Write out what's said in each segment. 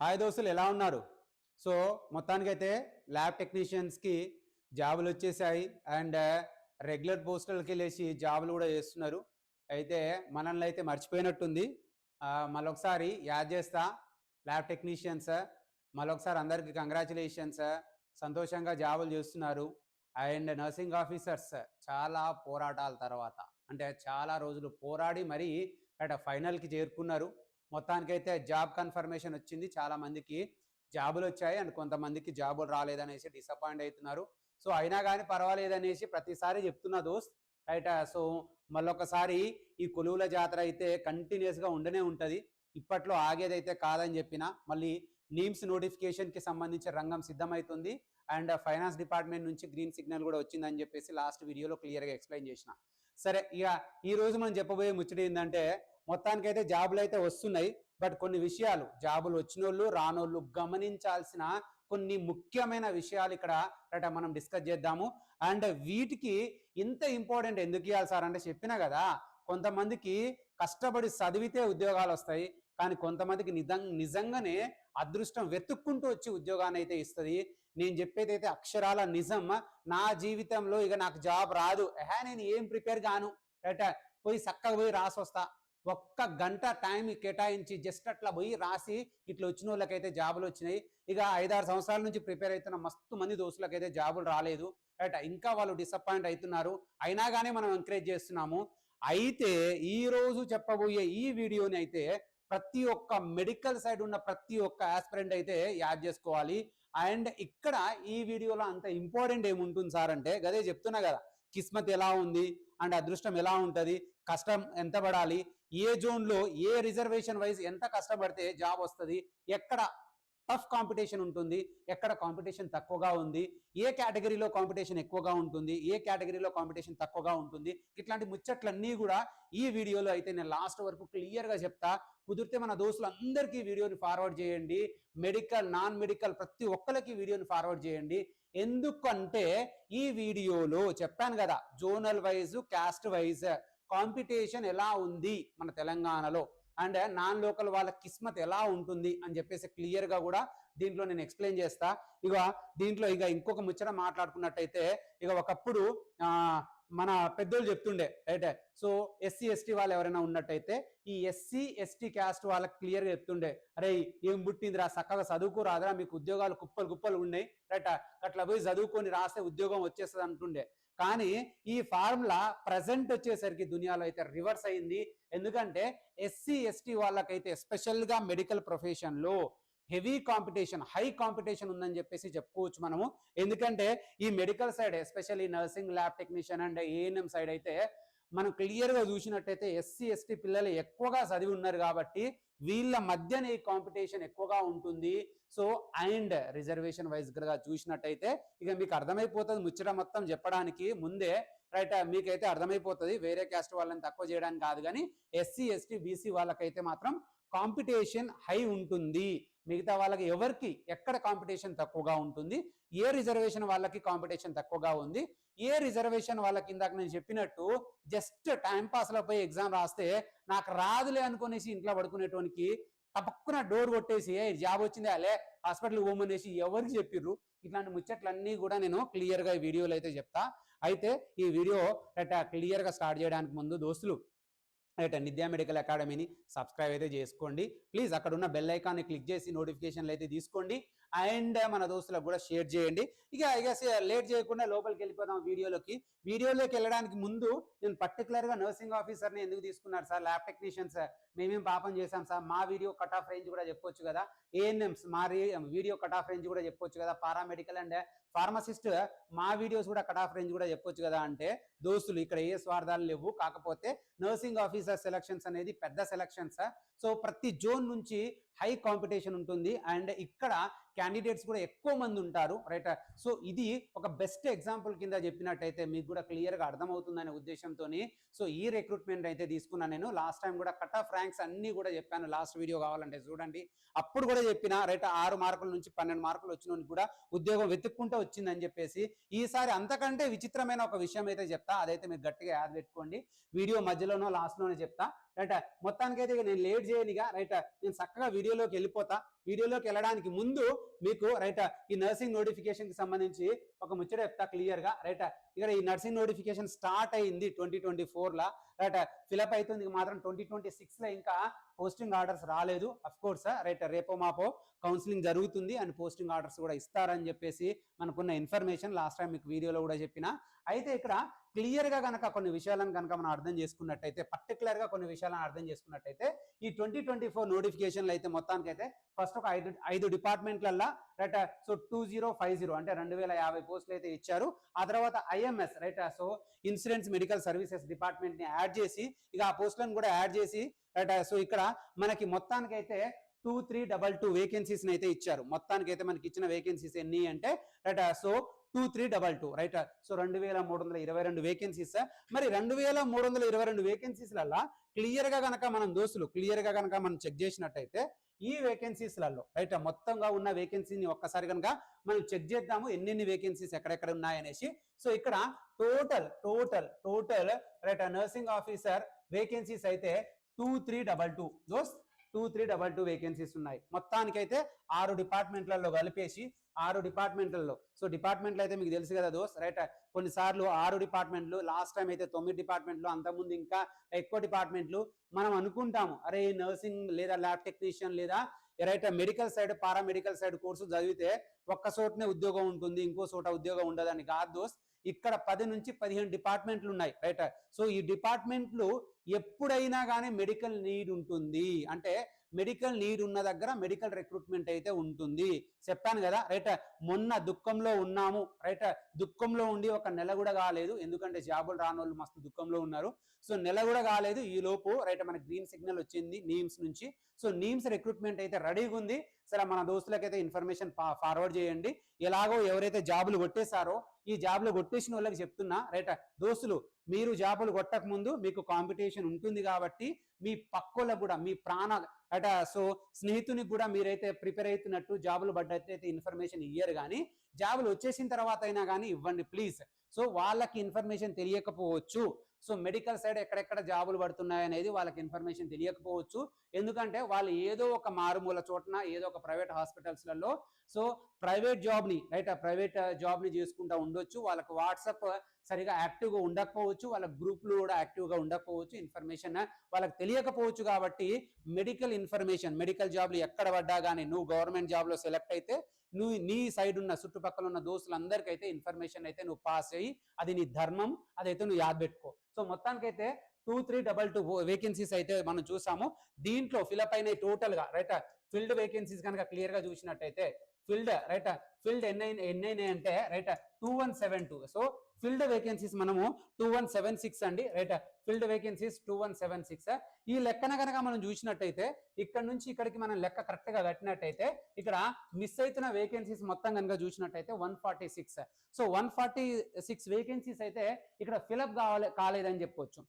Hi దోస్తులు, ఎలా ఉన్నారు? సో మొత్తానికైతే ల్యాబ్ టెక్నీషియన్స్కి జాబులు వచ్చేసాయి. అండ్ రెగ్యులర్ పోస్టులకి వెళ్ళేసి జాబులు కూడా చేస్తున్నారు. అయితే మనల్ని అయితే మర్చిపోయినట్టుంది. మళ్ళొకసారి యాడ్ చేస్తా. ల్యాబ్ టెక్నీషియన్స్ మళ్ళొకసారి అందరికీ కంగ్రాచులేషన్స్. సంతోషంగా జాబులు చేస్తున్నారు. అండ్ నర్సింగ్ ఆఫీసర్స్ చాలా పోరాటాల తర్వాత, అంటే చాలా రోజులు పోరాడి మరీ ఫైనల్కి చేరుకున్నారు. మొత్తానికైతే జాబ్ కన్ఫర్మేషన్ వచ్చింది. చాలా మందికి జాబులు వచ్చాయి అండ్ కొంతమందికి జాబులు రాలేదనేసి డిసప్పాయింట్ అవుతున్నారు. సో అయినా కానీ పర్వాలేదనేసి ప్రతిసారి చెప్తున్నా దోస్త్, రైట్. సో మళ్ళొకసారి ఈ కొలువుల జాతర అయితే కంటిన్యూస్గా ఉండనే ఉంటుంది. ఇప్పట్లో ఆగేదైతే కాదని చెప్పిన, మళ్ళీ నీమ్స్ నోటిఫికేషన్కి సంబంధించిన రంగం సిద్ధమవుతుంది. అండ్ ఫైనాన్స్ డిపార్ట్మెంట్ నుంచి గ్రీన్ సిగ్నల్ కూడా వచ్చిందని చెప్పేసి లాస్ట్ వీడియోలో క్లియర్గా ఎక్స్ప్లెయిన్ చేసిన. సరే, ఇక ఈ రోజు మనం చెప్పబోయే ముచ్చట ఏంటంటే, మొత్తానికైతే జాబులు అయితే వస్తున్నాయి. బట్ కొన్ని విషయాలు జాబులు వచ్చినోళ్ళు రానోళ్ళు గమనించాల్సిన కొన్ని ముఖ్యమైన విషయాలు ఇక్కడ మనం డిస్కస్ చేద్దాము. అండ్ వీటికి ఇంత ఇంపార్టెంట్ ఎందుకు ఇవ్వాలి సార్ అంటే, చెప్పినా కదా, కొంతమందికి కష్టపడి చదివితే ఉద్యోగాలు వస్తాయి, కానీ కొంతమందికి నిజంగానే అదృష్టం వెతుక్కుంటూ వచ్చి ఉద్యోగాన్ని అయితే ఇస్తుంది. నేను చెప్పేది అయితే అక్షరాల నిజం. నా జీవితంలో ఇక నాకు జాబ్ రాదు, నేను ఏం ప్రిపేర్ గాను, రైట్, పోయి చక్కగా పోయి రాసి వస్తా, ఒక్క గంట టైం కేటాయించి జస్ట్ అట్లా పోయి రాసి ఇట్లా వచ్చిన వాళ్ళకైతే జాబులు వచ్చినాయి. ఇక 5-6 సంవత్సరాల నుంచి ప్రిపేర్ అవుతున్న మస్తు మంది దోస్తులకైతే జాబులు రాలేదు, రైట్. ఇంకా వాళ్ళు డిసప్పాయింట్ అవుతున్నారు. అయినా కానీ మనం ఎంకరేజ్ చేస్తున్నాము. అయితే ఈ రోజు చెప్పబోయే ఈ వీడియోని అయితే ప్రతి ఒక్క మెడికల్ సైడ్ ఉన్న ప్రతి ఒక్క ఆస్పిరెంట్ అయితే యాడ్ చేసుకోవాలి. అండ్ ఇక్కడ ఈ వీడియోలో అంత ఇంపార్టెంట్ ఏముంటుంది సార్ అంటే, గదే చెప్తున్నా కదా, కిస్మత్ ఎలా ఉంది అండ్ అదృష్టం ఎలా ఉంటుంది, కష్టం ఎంత పడాలి, ఏ జోన్లో ఏ రిజర్వేషన్ వైజ్ ఎంత కష్టపడితే జాబ్ వస్తుంది, ఎక్కడ టఫ్ కాంపిటీషన్ ఉంటుంది, ఎక్కడ కాంపిటీషన్ తక్కువగా ఉంది, ఏ కేటగిరీలో కాంపిటీషన్ ఎక్కువగా ఉంటుంది, ఏ కేటగిరీలో కాంపిటీషన్ తక్కువగా ఉంటుంది, ఇట్లాంటి ముచ్చట్లన్నీ కూడా ఈ వీడియోలో అయితే నేను లాస్ట్ వరకు క్లియర్గా చెప్తా. కుదిరితే మన దోస్తులందరికీ వీడియోని ఫార్వర్డ్ చేయండి. మెడికల్ నాన్ మెడికల్ ప్రతి ఒక్కరికి వీడియోని ఫార్వర్డ్ చేయండి. ఎందుకంటే ఈ వీడియోలో చెప్పాను కదా, zonal wise caste wise competition ఎలా ఉంది మన తెలంగాణలో, అండ్ నాన్ లోకల్ వాళ్ళ కిస్మత్ ఎలా ఉంటుంది అని చెప్పేసి క్లియర్గా కూడా దీంట్లో నేను ఎక్స్ప్లెయిన్ చేస్తా. ఇక దీంట్లో ఇక ఇంకొక ముచ్చట మాట్లాడుకున్నట్టయితే, ఇక ఒకప్పుడు మన పెద్దోళ్ళు చెప్తుండే, రైట్. సో ఎస్సీ ఎస్టీ వాళ్ళు ఎవరైనా ఉన్నట్టయితే ఈ ఎస్సీ ఎస్టీ క్యాస్ట్ వాళ్ళకి క్లియర్గా చెప్తుండే, అరే ఏం పుట్టిందిరా, చక్కగా చదువుకోరాదురా, మీకు ఉద్యోగాలు కుప్పలు కుప్పలు ఉన్నాయి, రైట్, అట్లా పోయి చదువుకొని రాస్తే ఉద్యోగం వచ్చేస్తుంది అంటుండే. కానీ ఈ ఫార్ములా ప్రజెంట్ వచ్చేసరికి దునియాలో అయితే రివర్స్ అయింది. ఎందుకంటే ఎస్సీ ఎస్టీ వాళ్ళకైతే ఎస్పెషల్గా మెడికల్ ప్రొఫెషన్లో హెవీ కాంపిటీషన్, హై కాంపిటీషన్ ఉందని చెప్పేసి చెప్పుకోవచ్చు మనము. ఎందుకంటే ఈ medical side especially nursing, lab technician and ANM side అయితే మనం క్లియర్గా చూసినట్టయితే ఎస్సీ ఎస్టీ పిల్లలు ఎక్కువగా చదివి ఉన్నారు కాబట్టి వీళ్ళ మధ్యనే ఈ కాంపిటీషన్ ఎక్కువగా ఉంటుంది. సో అండ్ రిజర్వేషన్ వైజ్ గా చూసినట్టయితే ఇక మీకు అర్థమైపోతుంది ముచ్చట మొత్తం చెప్పడానికి ముందే, రైట్. మీకైతే అర్థమైపోతుంది, వేరే క్యాస్ట్ వాళ్ళని తక్కువ చేయడానికి కాదు, కానీ ఎస్సీ ఎస్టీ బీసీ వాళ్ళకైతే మాత్రం కాంపిటీషన్ హై ఉంటుంది. మిగతా వాళ్ళకి ఎవరికి ఎక్కడ కాంపిటీషన్ తక్కువగా ఉంటుంది, ఏ రిజర్వేషన్ వాళ్ళకి కాంపిటీషన్ తక్కువగా ఉంది, ఏ రిజర్వేషన్ వాళ్ళకి ఇందాక నేను చెప్పినట్టు జస్ట్ టైం పాస్లో పోయి ఎగ్జామ్ రాస్తే నాకు రాదులే అనుకునేసి ఇంట్లో పడుకునేటోనికి తప్పక్కున డోర్ కొట్టేసి జాబ్ వచ్చింది అలే హాస్పిటల్ పోమనేసి ఎవరికి చెప్పిర్రు. ఇట్లాంటి ముచ్చట్లన్నీ కూడా నేను క్లియర్గా ఈ వీడియోలో అయితే చెప్తా. అయితే ఈ వీడియో క్లియర్గా స్టార్ట్ చేయడానికి ముందు దోస్తులు, రైట్, నిద్యా మెడికల్ అకాడమీని సబ్స్క్రైబ్ అయితే చేసుకోండి ప్లీజ్. అక్కడ ఉన్న బెల్ ఐకాన్ని క్లిక్ చేసి నోటిఫికేషన్లు అయితే తీసుకోండి. అండ్ మన దోస్తులకు కూడా షేర్ చేయండి. ఇక లేట్ చేయకుండా లోపలికి వెళ్ళిపోదాం వీడియోలోకి. వీడియోలోకి వెళ్ళడానికి ముందు నేను పర్టికులర్గా నర్సింగ్ ఆఫీసర్ని ఎందుకు తీసుకున్నారు సార్, ల్యాబ్ టెక్నీషియన్స్ మేమేం పాపం చేశాం సార్, మా వీడియో కట్ ఆఫ్ రేంజ్ కూడా చెప్పొచ్చు కదా, ఏఎన్ఎంస్ మా వీడియో కట్ ఆఫ్ రేంజ్ కూడా చెప్పొచ్చు కదా, పారామెడికల్ అండ్ ఫార్మసిస్ట్ మా వీడియోస్ కూడా కట్ ఆఫ్ రేంజ్ కూడా చెప్పొచ్చు కదా అంటే, దోస్తులు ఇక్కడ ఏ స్వార్థాలు లేవు. కాకపోతే నర్సింగ్ ఆఫీసర్ సెలక్షన్స్ అనేది పెద్ద సెలక్షన్స్. సో ప్రతి జోన్ నుంచి హై కాంపిటీషన్ ఉంటుంది అండ్ ఇక్కడ క్యాండిడేట్స్ కూడా ఎక్కువ మంది ఉంటారు, రైట్. సో ఇది ఒక బెస్ట్ ఎగ్జాంపుల్ కింద చెప్పినట్టయితే మీకు కూడా క్లియర్గా అర్థమవుతుందనే ఉద్దేశంతో సో ఈ రిక్రూట్మెంట్ అయితే తీసుకున్నాను నేను. లాస్ట్ టైం కూడా కట్ ఆఫ్ ర్యాంక్స్ అన్ని కూడా చెప్పాను, లాస్ట్ వీడియో కావాలంటే చూడండి. అప్పుడు కూడా చెప్పిన, రైట్, 6 మార్కుల నుంచి 12 మార్కులు వచ్చిన కూడా ఉద్యోగం వెతుక్కుంటూ వచ్చిందని చెప్పేసి. ఈసారి అంతకంటే విచిత్రమైన ఒక విషయం అయితే చెప్తా, అదైతే మీరు గట్టిగా యాద పెట్టుకోండి. వీడియో మధ్యలోనో లాస్ట్లోనే చెప్తా, రైట్. మొత్తానికైతే ఇక నేను లేట్ చేయనిగా రైట్, నేను చక్కగా వీడియోలోకి వెళ్ళిపోతా. వీడియోలోకి వెళ్ళడానికి ముందు మీకు రైట్ ఈ నర్సింగ్ నోటిఫికేషన్ కి సంబంధించి ఒక ముచ్చట చెప్తా క్లియర్ గా రైట్. ఇక్కడ ఈ నర్సింగ్ నోటిఫికేషన్ స్టార్ట్ అయింది 2024 లా రైట్, ఫిలప్ అవుతుంది మాత్రం 2026 లో ఇంకా పోస్టింగ్ ఆర్డర్స్ రాలేదు. అఫ్ కోర్స్ రైట్, రేపో మాపో కౌన్సిలింగ్ జరుగుతుంది అండ్ పోస్టింగ్ ఆర్డర్స్ కూడా ఇస్తారని చెప్పేసి మనకున్న ఇన్ఫర్మేషన్ లాస్ట్ టైం మీకు వీడియోలో కూడా చెప్పిన. అయితే ఇక్కడ క్లియర్ గా కనుక కొన్ని విషయాలను కనుక మనం అర్థం చేసుకున్నట్టయితే, పర్టికులర్ గా కొన్ని విషయాలను అర్థం చేసుకున్నట్టయితే ఈ 2024 నోటిఫికేషన్లు అయితే మొత్తానికైతే ఫస్ట్ ఒక ఐదు డిపార్ట్మెంట్లల్లో రైట్. సో 2050 అంటే 2050 పోస్టులు అయితే ఇచ్చారు. ఆ తర్వాత IMS right, so insurance medical services department ని యాడ్ చేసి ఇక ఆ పోస్టులను కూడా యాడ్ చేసి రైట్. సో ఇక్కడ మనకి మొత్తానికైతే 2322 వేకెన్సీస్ అయితే ఇచ్చారు. మొత్తానికైతే మనకి ఇచ్చిన వేకెన్సీస్ ఎన్ని అంటే right, so 2322 right. So 2322 vacancies. మరి 2322 వేకెన్సీస్లలో క్లియర్ గా కనుక మనం దోస్తులు క్లియర్ గా కనుక మనం చెక్ చేసినట్టయితే ఈ వేకెన్సీస్లలో రైట్ మొత్తంగా ఉన్న వేకెన్సీని ఒక్కసారి కనుక మనం చెక్ చేద్దాము ఎన్ని వేకెన్సీస్ ఎక్కడెక్కడ ఉన్నాయనేసి. సో ఇక్కడ total right nursing officer vacancies అయితే 2322 దోస్ 2322 వేకెన్సీస్ ఉన్నాయి. మొత్తానికైతే 6 డిపార్ట్మెంట్లలో కలిపేసి 6 డిపార్ట్మెంట్లలో. సో డిపార్ట్మెంట్లు అయితే మీకు తెలుసు కదా దోస్ రైట్, కొన్నిసార్లు 6 డిపార్ట్మెంట్లు, లాస్ట్ టైం అయితే 9 డిపార్ట్మెంట్లు, అంతకుముందు ఇంకా ఎక్కువ డిపార్ట్మెంట్లు. మనం అనుకుంటాము అరే నర్సింగ్ లేదా ల్యాబ్ టెక్నీషియన్ లేదా right medical side paramedical side course చదివితే ఒక్క చోటనే ఉద్యోగం ఉంటుంది, ఇంకో చోట ఉద్యోగం ఉండదని కాదు దోస్. ఇక్కడ 10 నుంచి 15 డిపార్ట్మెంట్లు ఉన్నాయి రైట్. సో ఈ డిపార్ట్మెంట్లు ఎప్పుడైనా కానీ మెడికల్ నీడ్ ఉంటుంది, అంటే మెడికల్ నీడ్ ఉన్న దగ్గర మెడికల్ రిక్రూట్మెంట్ అయితే ఉంటుంది. చెప్పాను కదా రైట్, మొన్న దుఃఖంలో ఉన్నాము రైట్, దుఃఖంలో ఉండి ఒక నెల కూడా కాలేదు, ఎందుకంటే జాబులు రానోళ్ళు మస్తు దుఃఖంలో ఉన్నారు. సో నెల కూడా కాలేదు ఈ లోపు రైట్ మనకి గ్రీన్ సిగ్నల్ వచ్చింది నీమ్స్ నుంచి. సో నీమ్స్ రిక్రూట్మెంట్ అయితే రెడీగా ఉంది. సరే మన దోస్తులకైతే ఇన్ఫర్మేషన్ ఫార్వర్డ్ చేయండి. ఎలాగో ఎవరైతే జాబులు కొట్టేశారో ఈ జాబులు కొట్టేసిన వాళ్ళకి చెప్తున్నా రైట్, దోస్తులు మీరు జాబులు కొట్టక ముందు మీకు కాంపిటీషన్ ఉంటుంది కాబట్టి మీ పక్కోళ్ళకు కూడా మీ ప్రాణ అట సో స్నేహితునికి కూడా మీరైతే ప్రిపేర్ అవుతున్నట్టు జాబులు పడ్డట్టయితే ఇన్ఫర్మేషన్ ఇయ్యరు, కానీ జాబులు వచ్చేసిన తర్వాత అయినా కానీ ఇవ్వండి ప్లీజ్. సో వాళ్ళకి ఇన్ఫర్మేషన్ తెలియకపోవచ్చు, సో మెడికల్ సైడ్ ఎక్కడెక్కడ జాబులు పడుతున్నాయి అనేది వాళ్ళకి ఇన్ఫర్మేషన్ తెలియకపోవచ్చు. ఎందుకంటే వాళ్ళు ఏదో ఒక మారుమూల చోటన ఏదో ఒక ప్రైవేట్ హాస్పిటల్స్లలో సో ప్రైవేట్ జాబ్ని రైట్ ప్రైవేట్ జాబ్ని చేసుకుంటూ ఉండొచ్చు. వాళ్ళకి వాట్సాప్ సరిగా యాక్టివ్గా ఉండకపోవచ్చు, వాళ్ళ గ్రూప్లు కూడా యాక్టివ్గా ఉండకపోవచ్చు, ఇన్ఫర్మేషన్ వాళ్ళకి తెలియకపోవచ్చు. కాబట్టి మెడికల్ ఇన్ఫర్మేషన్ మెడికల్ జాబ్లు ఎక్కడ పడ్డా కానీ నువ్వు గవర్నమెంట్ జాబ్లో సెలెక్ట్ అయితే నువ్వు నీ సైడ్ ఉన్న చుట్టుపక్కల ఉన్న దోస్తులందరికైతే ఇన్ఫర్మేషన్ అయితే నువ్వు పాస్ అయ్యి అది నీ ధర్మం, అదైతే నువ్వు యాద్ పెట్టుకో. సో మొత్తానికైతే 2322 వేకెన్సీస్ అయితే మనం చూసాము. దీంట్లో ఫిలప్ అయిన టోటల్ గా రైట్ ఫిల్డ్ వేకెన్సీస్ కనుక క్లియర్ గా చూసినట్టయితే ఫిల్డ్ ఎన్నైనాయి అంటే రైట్ 2172. సో ఫిల్డ్ వేకెన్సీస్ మనము 2176 అండి రైట్, ఫిల్డ్ వేకెన్సీస్ 2176. ఈ లెక్కన కనుక మనం చూసినట్టయితే ఇక్కడ నుంచి ఇక్కడికి మనం లెక్క కరెక్ట్ గా కట్టినట్టయితే ఇక్కడ మిస్ అవుతున్న వేకెన్సీస్ మొత్తం కనుక చూసినట్టయితే 146. సో 146 వేకెన్సీస్ అయితే ఇక్కడ ఫిలప్ కాలేదని చెప్పొచ్చు.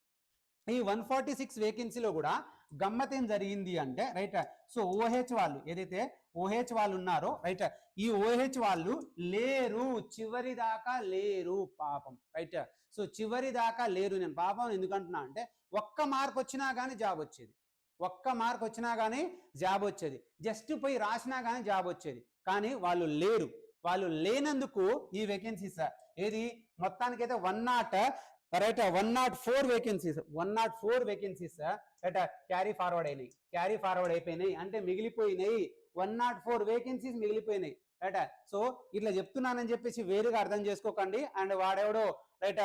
ఈ 146 వేకెన్సీలో కూడా గమ్మత్ ఏం జరిగింది అంటే రైట్, సో ఓహెచ్ వాళ్ళు ఏదైతే ఓహెచ్ వాళ్ళు ఉన్నారో రైట్, ఈ ఓహెచ్ వాళ్ళు లేరు, చివరి దాకా లేరు పాపం రైట్. సో చివరి దాకా లేరు. నేను పాపం ఎందుకంటున్నా అంటే ఒక్క మార్క్ వచ్చినా కానీ జాబ్ వచ్చేది, ఒక్క మార్క్ వచ్చినా కానీ జాబ్ వచ్చేది, జస్ట్ పోయి రాసినా కానీ జాబ్ వచ్చేది, కానీ వాళ్ళు లేరు. వాళ్ళు లేనందుకు ఈ వేకెన్సీస్ ఏది మొత్తానికైతే 104 వేకెన్సీస్ రైట్ క్యారీ ఫార్వర్డ్ అయిపోయినాయి, అంటే మిగిలిపోయినాయి 104 వేకెన్సీస్ మిగిలిపోయినాయి రైట్. సో ఇట్లా చెప్తున్నానని చెప్పేసి వేరుగా అర్థం చేసుకోకండి. అండ్ వాడెవడో రైట్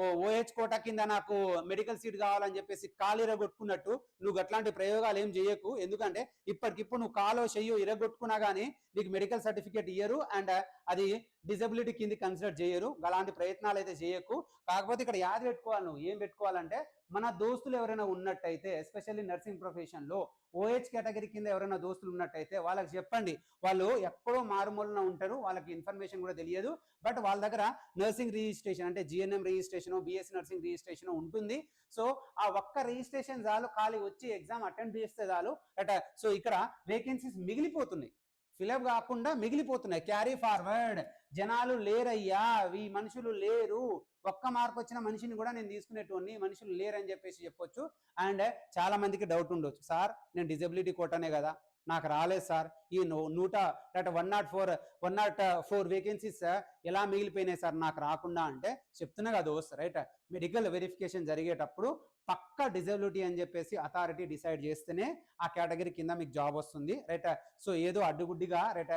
ఓహెచ్ కోటా కింద నాకు మెడికల్ సీట్ కావాలని చెప్పేసి కాలు ఇరగొట్టుకున్నట్టు నువ్వు అట్లాంటి ప్రయోగాలు ఏం చేయకు. ఎందుకంటే ఇప్పటికిప్పుడు నువ్వు కాలో చెయ్యో ఇరగొట్టుకున్నా కానీ నీకు మెడికల్ సర్టిఫికేట్ ఇయ్యరు అండ్ అది డిజబిలిటీ కింద కన్సిడర్ చేయరు. అలాంటి ప్రయత్నాలు అయితే చేయకు. కాకపోతే ఇక్కడ యాద పెట్టుకోవాలి, నువ్వు ఏం పెట్టుకోవాలంటే మన దోస్తులు ఎవరైనా ఉన్నట్టయితే ఎస్పెషల్లీ నర్సింగ్ ప్రొఫెషన్లో ఓహెచ్ కేటగిరీ కింద ఎవరైనా దోస్తులు ఉన్నట్టయితే వాళ్ళకి చెప్పండి. వాళ్ళు ఎక్కడో మారుమూలన ఉంటారు, వాళ్ళకి ఇన్ఫర్మేషన్ కూడా తెలియదు, బట్ వాళ్ళ దగ్గర నర్సింగ్ రిజిస్ట్రేషన్ అంటే GNM registration BSc nursing registration ఉంటుంది. సో ఆ ఒక్క రిజిస్ట్రేషన్ చాలు, ఖాళీ వచ్చి ఎగ్జామ్ అటెండ్ చేస్తే చాలు అట. సో ఇక్కడ వేకెన్సీస్ మిగిలిపోతున్నాయి, ఫిలప్ కాకుండా మిగిలిపోతున్నాయి. క్యారీ జనాలు లేరయ్యా, ఈ మనుషులు లేరు, ఒక్క మార్క్ వచ్చిన మనిషిని కూడా నేను తీసుకునేటోని, మనుషులు లేరని చెప్పేసి చెప్పొచ్చు. అండ్ చాలా మందికి డౌట్ ఉండొచ్చు, సార్ నేను డిజబిలిటీ కోటానే కదా, నాకు రాలేదు సార్, ఈ 104 వేకెన్సీస్ ఎలా మిగిలిపోయినాయి సార్ నాకు రాకుండా అంటే చెప్తున్నా కదా దోస్త్, రైట్. మెడికల్ వెరిఫికేషన్ జరిగేటప్పుడు పక్క డిజబిలిటీ అని చెప్పేసి అథారిటీ డిసైడ్ చేస్తేనే ఆ కేటగిరీ కింద మీకు జాబ్ వస్తుంది, రైట్. సో ఏదో అడ్డుగుడ్డిగా రైట్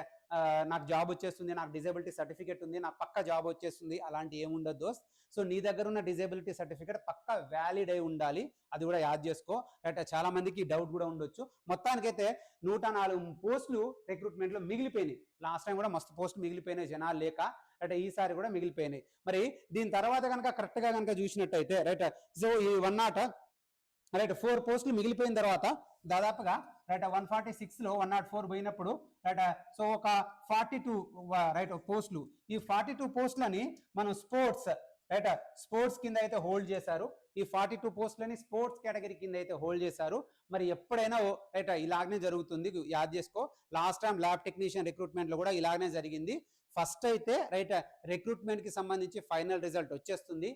నాకు జాబ్ వచ్చేస్తుంది, నాకు డిజబిలిటీ సర్టిఫికేట్ ఉంది, నాకు పక్క జాబ్ వచ్చేస్తుంది, అలాంటి ఏముండదు దోస్త్. సో నీ దగ్గర ఉన్న డిజబిలిటీ సర్టిఫికేట్ పక్క వ్యాలిడ్ అయి ఉండాలి, అది కూడా యాద్ చేసుకో, రైట్. చాలా మందికి డౌట్ కూడా ఉండొచ్చు. మొత్తానికైతే 104 పోస్టులు రిక్రూట్మెంట్లో మిగిలిపోయినాయి. లాస్ట్ టైం కూడా మస్తు పోస్టులు మిగిలిపోయినాయి జనాలు లేక, రైట్. ఈసారి కూడా మిగిలిపోయినాయి. మరి దీని తర్వాత కనుక కరెక్ట్గా కనుక చూసినట్టయితే రైట్, సో ఈ 104 పోస్టులు మిగిలిపోయిన తర్వాత దాదాపుగా రైట్ 146లో 104 పోయినప్పుడు రైట్, సో ఒక 42 రైట్ పోస్టులు, ఈ 42 పోస్టులని మనం స్పోర్ట్స్ రైట్, స్పోర్ట్స్ కింద అయితే హోల్డ్ చేశారు. ఈ 42 పోస్టులని స్పోర్ట్స్ కేటగిరీ కింద అయితే హోల్డ్ చేశారు. మరి ఎప్పుడైనా రైట్ ఇలాగనే జరుగుతుంది, యాద్ చేసుకో. Last time lab technician recruitment లో కూడా ఇలాగనే జరిగింది. ఫస్ట్ అయితే రైట్ రిక్రూట్మెంట్ కి సంబంధించి ఫైనల్ రిజల్ట్ వచ్చేస్తుంది.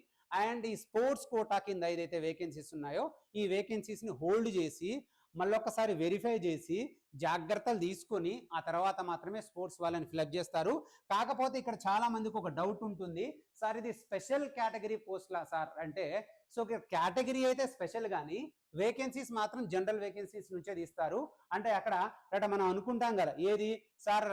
అండ్ ఈ స్పోర్ట్స్ కోటా కింద ఏదైతే వేకెన్సీస్ ఉన్నాయో ఈ వేకెన్సీస్ ని హోల్డ్ చేసి మళ్ళొకసారి వెరిఫై చేసి జాగ్రత్తలు తీసుకొని ఆ తర్వాత మాత్రమే స్పోర్ట్స్ వాళ్ళని ఫిలప్ చేస్తారు. కాకపోతే ఇక్కడ చాలా మందికి ఒక డౌట్ ఉంటుంది, సార్ ఇది స్పెషల్ కేటగిరీ పోస్ట్లా సార్ అంటే, సో కేటగిరీ అయితే స్పెషల్ కానీ వేకెన్సీస్ మాత్రం జనరల్ వేకెన్సీస్ నుంచే తీస్తారు అంటే అక్కడ మనం అనుకుంటాం కదా ఏది సార్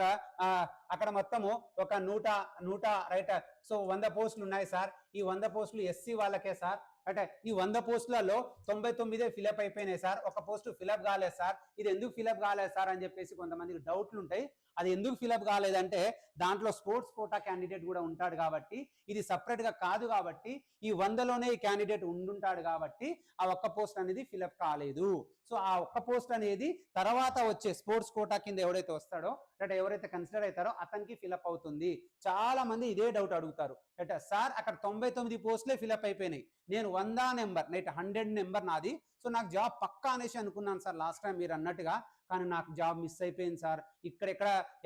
అక్కడ మొత్తము ఒక 100 రైట్, సో 100 పోస్టులు ఉన్నాయి సార్, ఈ 100 పోస్టులు ఎస్సీ వాళ్ళకే సార్, అంటే ఈ 100 పోస్టులలో 99 ఫిలప్ అయిపోయినాయి సార్, ఒక పోస్టు ఫిలప్ కాలేదు సార్, ఇది ఎందుకు ఫిలప్ కాలేదు సార్ అని చెప్పేసి కొంతమందికి డౌట్లు ఉంటాయి. అది ఎందుకు ఫిలప్ కాలేదంటే దాంట్లో స్పోర్ట్స్ కోటా క్యాండిడేట్ కూడా ఉంటాడు కాబట్టి, ఇది సపరేట్ గా కాదు కాబట్టి, ఈ 100లోనే ఈ క్యాండిడేట్ ఉండుంటాడు కాబట్టి ఆ ఒక్క పోస్ట్ అనేది ఫిలప్ కాలేదు. సో ఆ ఒక్క పోస్ట్ అనేది తర్వాత వచ్చే స్పోర్ట్స్ కోటా కింద ఎవరైతే వస్తాడో అంటే ఎవరైతే కన్సిడర్ అవుతారో అతనికి ఫిలప్ అవుతుంది. చాలా మంది ఇదే డౌట్ అడుగుతారు, అంటే సార్ అక్కడ 99 పోస్టులే ఫిలప్ అయిపోయినాయి, నేను 100 నెంబర్ 100 నెంబర్ నాది, సో నాకు జాబ్ పక్కా అనేసి అనుకున్నాను సార్ లాస్ట్ టైం మీరు అన్నట్టుగా, కానీ నాకు జాబ్ మిస్ అయిపోయింది సార్,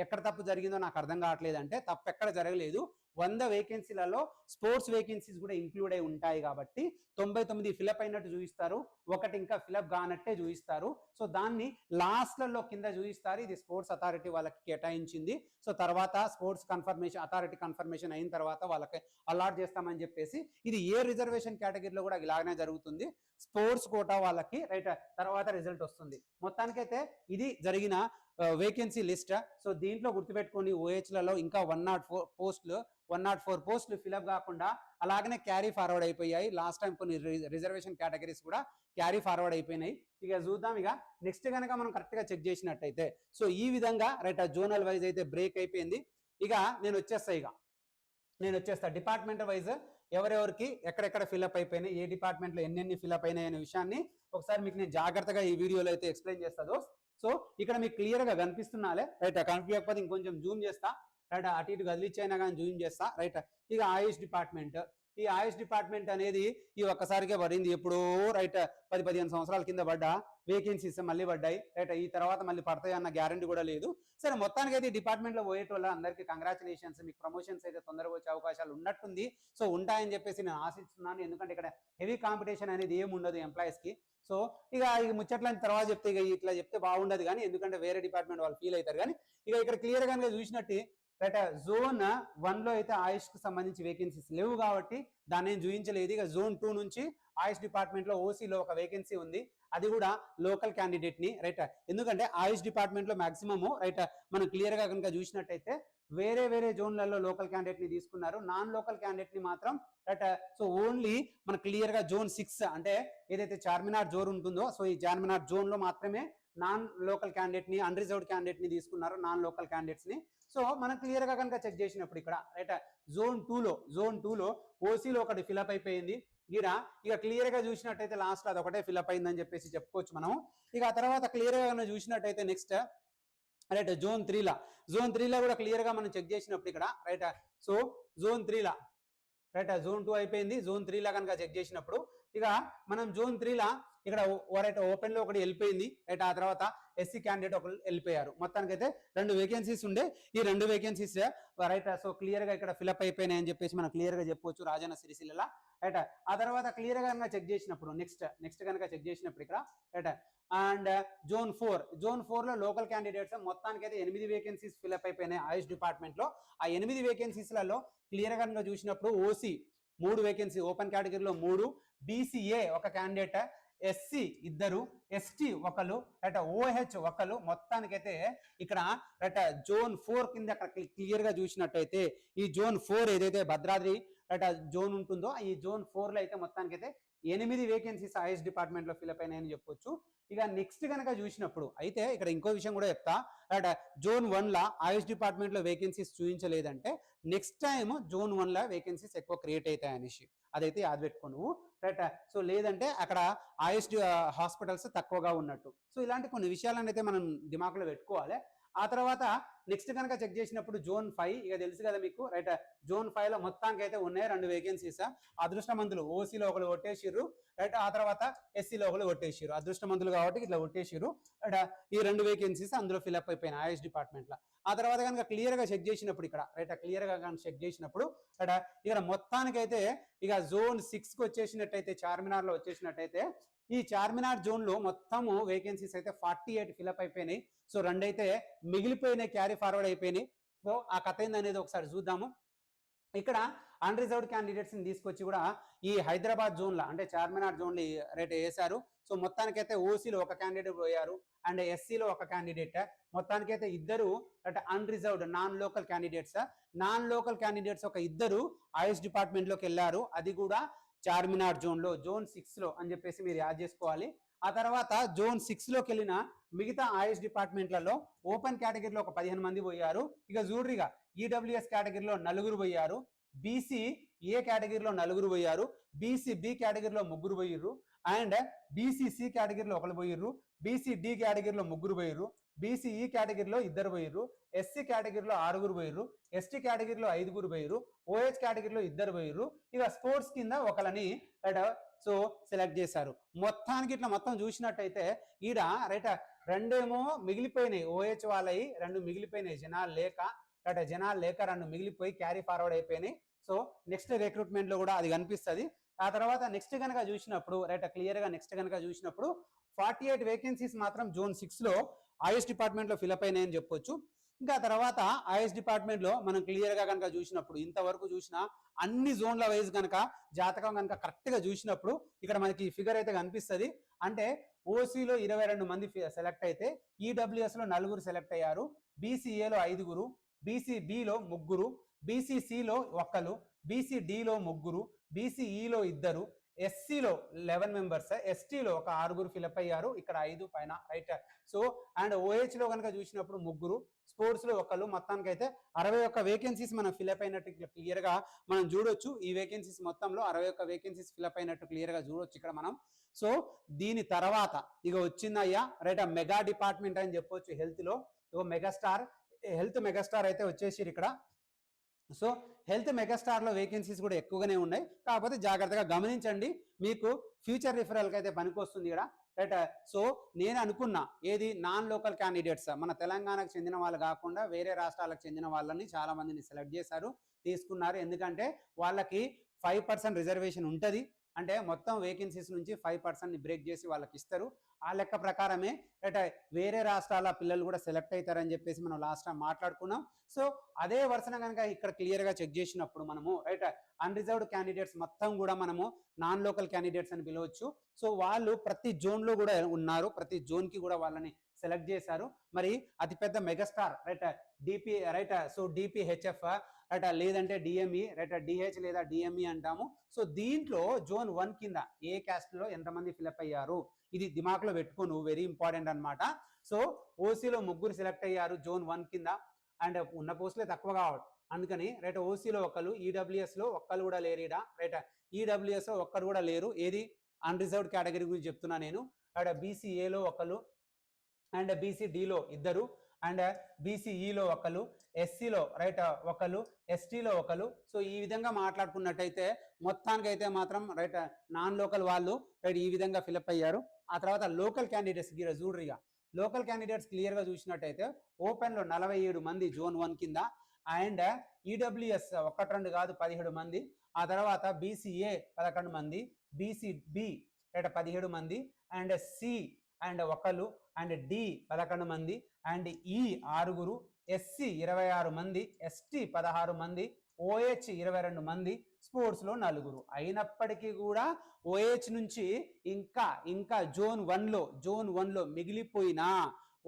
ఎక్కడ తప్పు జరిగిందో నాకు అర్థం కావట్లేదు అంటే తప్పు ఎక్కడ జరగలేదు. 100 వేకెన్సీలలో స్పోర్ట్స్ వేకెన్సీస్ కూడా ఇంక్లూడ్ అయి ఉంటాయి కాబట్టి 99 ఫిలప్ అయినట్టు చూపిస్తారు, ఒకటి ఇంకా ఫిలప్ కానట్టే చూపిస్తారు. సో దాన్ని లాస్ట్లలో కింద చూపిస్తారు, ఇది స్పోర్ట్స్ అథారిటీ వాళ్ళకి కేటాయించింది. సో తర్వాత స్పోర్ట్స్ కన్ఫర్మేషన్ అథారిటీ కన్ఫర్మేషన్ అయిన తర్వాత వాళ్ళకి అలాట్ చేస్తామని చెప్పేసి, ఇది ఏ రిజర్వేషన్ కేటగిరీలో కూడా ఇలాగనే జరుగుతుంది. స్పోర్ట్స్ కోటా వాళ్ళకి రైట్ తర్వాత రిజల్ట్ వస్తుంది. మొత్తానికైతే ఇది జరిగిన వేకెన్సీ లిస్ట్. సో దీంట్లో గుర్తుపెట్టుకొని ఓహెచ్లలో ఇంకా 104 పోస్టులు ఫిలప్ కాకుండా అలాగనే క్యారీ ఫార్వర్డ్ అయిపోయాయి. లాస్ట్ టైం కొన్ని రిజర్వేషన్ కేటగిరీస్ కూడా క్యారీ ఫార్వర్డ్ అయిపోయినాయి. ఇక చూద్దాం, ఇక నెక్స్ట్ కనుక మనం కరెక్ట్గా చెక్ చేసినట్టయితే సో ఈ విధంగా రైట్ జోనల్ వైజ్ అయితే బ్రేక్ అయిపోయింది. ఇక నేను వచ్చేస్తా డిపార్ట్మెంట్ వైజ్ ఎవరెవరికి ఎక్కడెక్కడ ఫిల్అప్ అయిపోయినాయి, ఏ డిపార్ట్మెంట్లో ఎన్ని ఫిల్అప్ అయినాయి అనే విషయాన్ని ఒకసారి మీకు నేను జాగ్రత్తగా ఈ వీడియోలో అయితే ఎక్స్ప్లెయిన్ చేస్తాను. సో ఇక్కడ మీకు క్లియర్గా కనిపిస్తున్నాలే రైట్, కనిపించకపోతే ఇంకొంచెం జూమ్ చేస్తా రైట్, అటు ఇటు కదిలిచ్చైనా కానీ జూమ్ చేస్తా రైట్. ఇక ఆయుష్ డిపార్ట్మెంట్, ఈ ఆయుష్ డిపార్ట్మెంట్ అనేది ఈ ఒక్కసారిగా పడింది, ఎప్పుడో రైట్ 10-15 సంవత్సరాల కింద పడ్డా వేకెన్సీస్ మళ్ళీ పడ్డాయి రైట్, ఈ తర్వాత మళ్ళీ పడతాయి అన్న గ్యారంటీ కూడా లేదు. సరే మొత్తానికి అయితే ఈ డిపార్ట్మెంట్లో పోయేటోళ్ళ అందరికీ కంగ్రాచులేషన్స్, మీకు ప్రమోషన్స్ అయితే తొందరగా వచ్చే అవకాశాలు ఉన్నట్టుంది. సో ఉంటాయని చెప్పేసి నేను ఆశిస్తున్నాను, ఎందుకంటే ఇక్కడ హెవీ కాంపిటీషన్ అనేది ఏమి ఉండదు ఎంప్లాయీస్కి. సో ఇక ముచ్చట్లని తర్వాత చెప్తే ఇక ఇట్లా చెప్తే బాగుండదు కానీ, ఎందుకంటే వేరే డిపార్ట్మెంట్ వాళ్ళు ఫీల్ అవుతారు. కానీ ఇక ఇక్కడ క్లియర్గా చూసినట్టు రైట్ జోన్ 1లో అయితే ఆయుష్కి సంబంధించి వేకెన్సీస్ లేవు కాబట్టి దాన్ని ఏం చూపించలేదు. ఇక జోన్ 2 నుంచి ఆయుష్ డిపార్ట్మెంట్లో ఓసీలో ఒక వేకెన్సీ ఉంది, అది కూడా లోకల్ క్యాండిడేట్ని రైట్. ఎందుకంటే ఆయుష్ డిపార్ట్మెంట్లో మాక్సిమము రైట్ మనం క్లియర్గా కనుక చూసినట్టయితే వేరే జోన్లలో లోకల్ క్యాండిడేట్ని తీసుకున్నారు, నాన్ లోకల్ క్యాండిడేట్ని మాత్రం రైట్. సో ఓన్లీ మన క్లియర్గా జోన్ 6 అంటే ఏదైతే చార్మినార్ జోన్ ఉంటుందో, సో ఈ చార్మినార్ జోన్లో మాత్రమే నాన్ లోకల్ క్యాండిడేట్ని అన్రిజర్వ్డ్ క్యాండిడేట్ని తీసుకున్నారు, నాన్ లోకల్ క్యాండిడేట్స్ని. సో మనం క్లియర్గా కనుక చెక్ చేసినప్పుడు ఇక్కడ రైట్ జోన్ 2లో ఓసీలో ఒకటి ఫిలప్ అయిపోయింది. ఇక క్లియర్గా చూసినట్టయితే లాస్ట్ అది ఒకటే ఫిలప్ అయిందని చెప్పేసి చెప్పుకోవచ్చు మనం. ఇక ఆ తర్వాత క్లియర్గా కనుక చూసినట్టయితే నెక్స్ట్ రైట్ జోన్ 3లో కూడా క్లియర్గా మనం చెక్ చేసినప్పుడు ఇక్కడ right, so zone 3 right zone 2 అయిపోయింది, జోన్ 3 కనుక చెక్ చేసినప్పుడు ఇక మనం జోన్ 3 ఇక్కడ రైట్ ఓపెన్ లో ఒకటి వెళ్ళిపోయింది రైట్, ఆ తర్వాత ఎస్సీ క్యాండిడేట్ ఒకరు వెళ్ళిపోయారు. మొత్తానికి అయితే 2 వేకెన్సీస్ ఉండే, ఈ 2 వేకెన్సీస్ రైట్. సో క్లియర్ గా ఇక్కడ ఫిల్అప్ అయిపోయినాయి అని చెప్పేసి మనం క్లియర్ గా చెప్పొచ్చు రాజన్న సిరిసిల్ల రైట్. ఆ తర్వాత క్లియర్ గా చెక్ చేసినప్పుడు నెక్స్ట్ కనుక చెక్ చేసినప్పుడు ఇక్కడ రైట్, అండ్ జోన్ 4 లో లోకల్ క్యాండిడేట్స్ మొత్తానికి అయితే 8 వేకెన్సీస్ ఫిల్అప్ అయిపోయినాయి ఆయుష్ డిపార్ట్మెంట్ లో. ఆ 8 వేకెన్సీస్లలో క్లియర్ గా కనుక చూసినప్పుడు ఓసీ 3 వేకెన్సీ, ఓపెన్ కేటగిరీలో 3, బీసీఏ ఒక candidate, SC 2, ST 1 right, OH 1. మొత్తానికైతే ఇక్కడ రైట్ జోన్ 4 కింద అక్కడ క్లియర్ గా చూసినట్టయితే ఈ జోన్ 4 ఏదైతే భద్రాద్రి రైట్ జోన్ ఉంటుందో ఈ జోన్ 4 లో అయితే మొత్తానికైతే 8 వేకెన్సీస్ ఆయుష్ డిపార్ట్మెంట్ లో ఫిల్అప్ అయినాయని చెప్పొచ్చు. ఇక నెక్స్ట్ కనుక చూసినప్పుడు అయితే ఇక్కడ ఇంకో విషయం కూడా చెప్తా రైట్. జోన్ 1 లా ఆయుష్ డిపార్ట్మెంట్ లో వేకెన్సీస్ చూపించలేదంటే నెక్స్ట్ టైం జోన్ 1 లా వేకెన్సీస్ ఎక్కువ క్రియేట్ అవుతాయి అనేసి అదైతే యాద పెట్టుకో నువ్వు రైట్. సో లేదంటే అక్కడ ఆయుష్ హాస్పిటల్స్ తక్కువగా ఉన్నట్టు. సో ఇలాంటి కొన్ని విషయాలను అయితే మనం దిమాకులో పెట్టుకోవాలి. ఆ తర్వాత నెక్స్ట్ కనుక చెక్ చేసినప్పుడు జోన్ 5 ఇక తెలుసు కదా మీకు రైట్. జోన్ 5 లో మొత్తానికి అయితే ఉన్నాయి 2 వేకెన్సీస్. అదృష్టమంతులు ఓసీలో ఒకరు కొట్టేసిర్రు రైట్, ఆ తర్వాత ఎస్సీలో ఒకరు కొట్టేసిర్రు. అదృష్టమంతులు కాబట్టి ఇట్లా కొట్టేసిర్రు రైట్. ఈ 2 వేకెన్సీస్ అందులో ఫిల్అప్ అయిపోయినాయి ఆయుష్ డిపార్ట్మెంట్ లో. ఆ తర్వాత కనుక క్లియర్ గా చెక్ చేసినప్పుడు ఇక్కడ రైట్, క్లియర్ గా కనుక చెక్ చేసినప్పుడు రైట్ ఇక్కడ మొత్తానికైతే ఇక జోన్ 6 కి వచ్చేసినట్టయితే చార్మినార్ లో వచ్చేసినట్టయితే ఈ చార్మినార్ జోన్ లో మొత్తము వేకెన్సీస్ అయితే 48 ఫిల్అప్ అయిపోయినాయి. సో 2 అయితే మిగిలిపోయినాయి, క్యారీ ఫార్వర్డ్ అయిపోయినాయి. సో ఆ కథ ఏందనేది ఒకసారి చూద్దాము. ఇక్కడ అన్రిజర్వ్డ్ క్యాండిడేట్స్ ని తీసుకొచ్చి కూడా ఈ హైదరాబాద్ జోన్ లో అంటే చార్మినార్ జోన్ రేట్ వేశారు. సో మొత్తానికైతే ఓసీలో ఒక క్యాండిడేట్ పోయారు అండ్ ఎస్సీలో ఒక క్యాండిడేట్. మొత్తానికైతే 2 అంటే అన్రిజర్వ్డ్ నాన్ లోకల్ క్యాండిడేట్స్ ఒక 2 ఆయుష్ డిపార్ట్మెంట్ లోకి వెళ్ళారు. అది కూడా చార్మినార్ జోన్ లో జోన్ 6 లో అని చెప్పేసి మీరు యాడ్ చేసుకోవాలి. ఆ తర్వాత జోన్ 6 లోకి వెళ్ళిన మిగతా ఆయుష్ డిపార్ట్మెంట్లలో ఓపెన్ కేటగిరీలో ఒక 15 మంది పోయారు. ఇక చూడ్రిగా ఈడబ్ల్యూఎస్ కేటగిరీలో 4 పోయారు, బీసీ ఏ కేటగిరీలో 4 పోయారు, బీసీ బి కేటగిరీలో 3 పోయిర్రు, అండ్ బీసీసీ కేటగిరీలో 1 పోయిర్రు, బీసీ డి కేటగిరీలో 3 పోయిర్రు, బీసీఈ కేటగిరీలో 2 పోయిర్రు, ఎస్సీ కేటగిరీలో 6 పోయిర్రు, ఎస్టీ కేటగిరీలో 5 పోయిర్రు, ఓహెచ్ కేటగిరీలో 2 పోయిర్రు. ఇక స్పోర్ట్స్ కింద ఒకళ్ళని సో సెలెక్ట్ చేశారు. మొత్తానికి ఇట్లా మొత్తం చూసినట్టయితే ఈడ రైట్ 2 మిగిలిపోయినాయి, ఓహెచ్ వాళ్ళవి 2 మిగిలిపోయినాయి జనాలు లేక 2 మిగిలిపోయి క్యారీ ఫార్వర్డ్ అయిపోయినాయి. సో నెక్స్ట్ రిక్రూట్మెంట్ లో కూడా అది కనిపిస్తుంది. ఆ తర్వాత నెక్స్ట్ కనుక చూసినప్పుడు రైట్ క్లియర్ గా నెక్స్ట్ కనుక చూసినప్పుడు 48 వేకెన్సీస్ మాత్రం జోన్ 6 లో ఆయుష్ డిపార్ట్మెంట్ లో ఫిల్అప్ అయినాయని చెప్పొచ్చు. ఇంకా తర్వాత ఆయుష్ డిపార్ట్మెంట్ లో మనం క్లియర్ గా కనుక చూసినప్పుడు ఇంతవరకు చూసిన అన్ని జోన్ల వైజ్ కనుక జాతకం కనుక కరెక్ట్ గా చూసినప్పుడు ఇక్కడ మనకి ఫిగర్ అయితే కనిపిస్తుంది. అంటే ఓసీలో 22 మంది సెలెక్ట్ అయితే ఈడబ్ల్యూఎస్ లో 4 సెలెక్ట్ అయ్యారు, బీసీఏలో 5, బీసీబిలో 3, బీసీసీలో 1, బీసీడీలో 3, బీసీఈలో 2, ఎస్సీలో 11 మెంబర్స్, ఎస్టీలో ఒక 6 ఫిల్అప్ అయ్యారు, ఇక్కడ 5 పైన రైట్. సో అండ్ ఓహెచ్ లో కనుక చూసినప్పుడు 3, స్పోర్ట్స్ లో 1, మొత్తానికి అయితే 61 వేకెన్సీస్ మనం ఫిల్అప్ అయినట్టు క్లియర్ గా మనం చూడొచ్చు. ఈ వేకెన్సీస్ మొత్తంలో 61 వేకెన్సీస్ ఫిల్అప్ అయినట్టు క్లియర్ గా చూడొచ్చు ఇక్కడ మనం. సో దీని తర్వాత ఇక వచ్చిందయ్యా రైట్ మెగా డిపార్ట్మెంట్ అని చెప్పొచ్చు హెల్త్ లో. హెల్త్ మెగాస్టార్ అయితే వచ్చేసి ఇక్కడ. సో హెల్త్ మెగాస్టార్ లో వేకెన్సీస్ కూడా ఎక్కువగానే ఉన్నాయి, కాకపోతే జాగ్రత్తగా గమనించండి, మీకు ఫ్యూచర్ రిఫరల్కి అయితే పనికొస్తుంది ఇక్కడ రైట్. సో నేను అనుకున్నా ఏది నాన్ లోకల్ క్యాండిడేట్స్ మన తెలంగాణకు చెందిన వాళ్ళు కాకుండా వేరే రాష్ట్రాలకు చెందిన వాళ్ళని చాలా మందిని సెలెక్ట్ చేశారు, తీసుకున్నారు. ఎందుకంటే వాళ్ళకి 5% రిజర్వేషన్ ఉంటుంది, అంటే మొత్తం వేకెన్సీస్ నుంచి 5% బ్రేక్ చేసి వాళ్ళకి ఇస్తారు. ఆ లెక్క ప్రకారమే రైట్ వేరే రాష్ట్రాల పిల్లలు కూడా సెలెక్ట్ అవుతారని చెప్పేసి మనం లాస్ట్ టైం మాట్లాడుకున్నాం. సో అదే వరుసన కనుక ఇక్కడ క్లియర్ గా చెక్ చేసినప్పుడు మనము రైట్ అన్రిజర్వ్డ్ క్యాండిడేట్స్ మొత్తం కూడా మనము నాన్ లోకల్ క్యాండిడేట్స్ అని పిలవచ్చు. సో వాళ్ళు ప్రతి జోన్ లో కూడా ఉన్నారు, ప్రతి జోన్ కి కూడా వాళ్ళని సెలెక్ట్ చేశారు. మరి అతిపెద్ద megastar right DP right. So DPHF right లేదంటే డిఎంఈ రైట్, డిహెచ్ లేదా డిఎంఈ అంటాము. సో దీంట్లో జోన్ 1 కింద ఏ క్యాస్ట్ లో ఎంతమంది ఫిల్అప్ అయ్యారు ఇది దిమాక్లో పెట్టుకోను, వెరీ ఇంపార్టెంట్ అనమాట. సో ఓసీలో 3 సెలెక్ట్ అయ్యారు జోన్ 1 కింద, అండ్ ఉన్న పోస్టులే తక్కువ కావాలి అందుకని రైట్. ఓసీలో 1, ఈడబ్ల్యూఎస్ లో 1 కూడా లేరు ఈడ రైట్. ఈడబ్ల్యూఎస్ లో 1 కూడా లేరు, ఏది అన్రిజర్వ్డ్ కేటగిరీ గురించి చెప్తున్నా నేను. రైట్ బీసీఏలో 1 అండ్ బీసీడీలో 2, అండ్ బీసీఈలో ఒకరు, ఎస్సీలో రైట్ ఒకరు, ఎస్టీలో ఒకరు. సో ఈ విధంగా మాట్లాడుకున్నట్టయితే మొత్తానికైతే మాత్రం రైట్ నాన్ లోకల్ వాళ్ళు రైట్ ఈ విధంగా ఫిలప్ అయ్యారు. ఆ తర్వాత లోకల్ క్యాండిడేట్స్ చూడరిగా లోకల్ క్యాండిడేట్స్ క్లియర్గా చూసినట్టయితే ఓపెన్లో 47 మంది జోన్ 1 కింద, అండ్ ఈడబ్ల్యూఎస్ 1-2 కాదు 17 మంది. ఆ తర్వాత బీసీఏ 11 మంది, బీసీబి 17 మంది, అండ్ సి అండ్ ఒకరు, అండ్ డి 11 మంది, అండ్ ఈ 6, ఎస్సి 26 మంది, ఎస్టీ 16 మంది, ఓహెచ్ 22 మంది, స్పోర్ట్స్లో 4. అయినప్పటికీ కూడా ఓహెచ్ నుంచి ఇంకా జోన్ 1లో మిగిలిపోయిన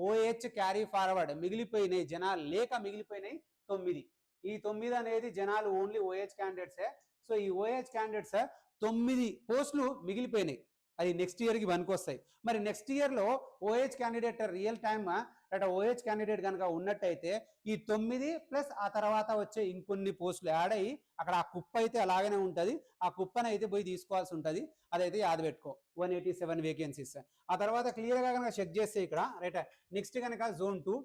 ఓహెచ్ క్యారీ ఫార్వర్డ్ మిగిలిపోయినాయి జనాలు లేక మిగిలిపోయినాయి 9. ఈ 9 అనేది జనాలు ఓన్లీ ఓహెచ్ క్యాండిడేట్సే. సో ఈ ఓహెచ్ క్యాండిడేట్స్ 9 పోస్టులు మిగిలిపోయినాయి. అది నెక్స్ట్ ఇయర్కి వస్తాయి. మరి నెక్స్ట్ ఇయర్లో OH candidate real time OH candidate కనుక ఉన్నట్టయితే ఈ 9 ప్లస్ ఆ తర్వాత వచ్చే ఇంకొన్ని పోస్టులు యాడ్ అయ్యి అక్కడ ఆ కుప్ప అయితే అలాగనే ఉంటుంది. ఆ కుప్పను అయితే పోయి తీసుకోవాల్సి ఉంటుంది. అదైతే యాద పెట్టుకో 187 వేకెన్సీస్. ఆ తర్వాత క్లియర్గా కనుక చెక్ చేస్తే ఇక్కడ రైట్ నెక్స్ట్ కనుక జోన్ 2.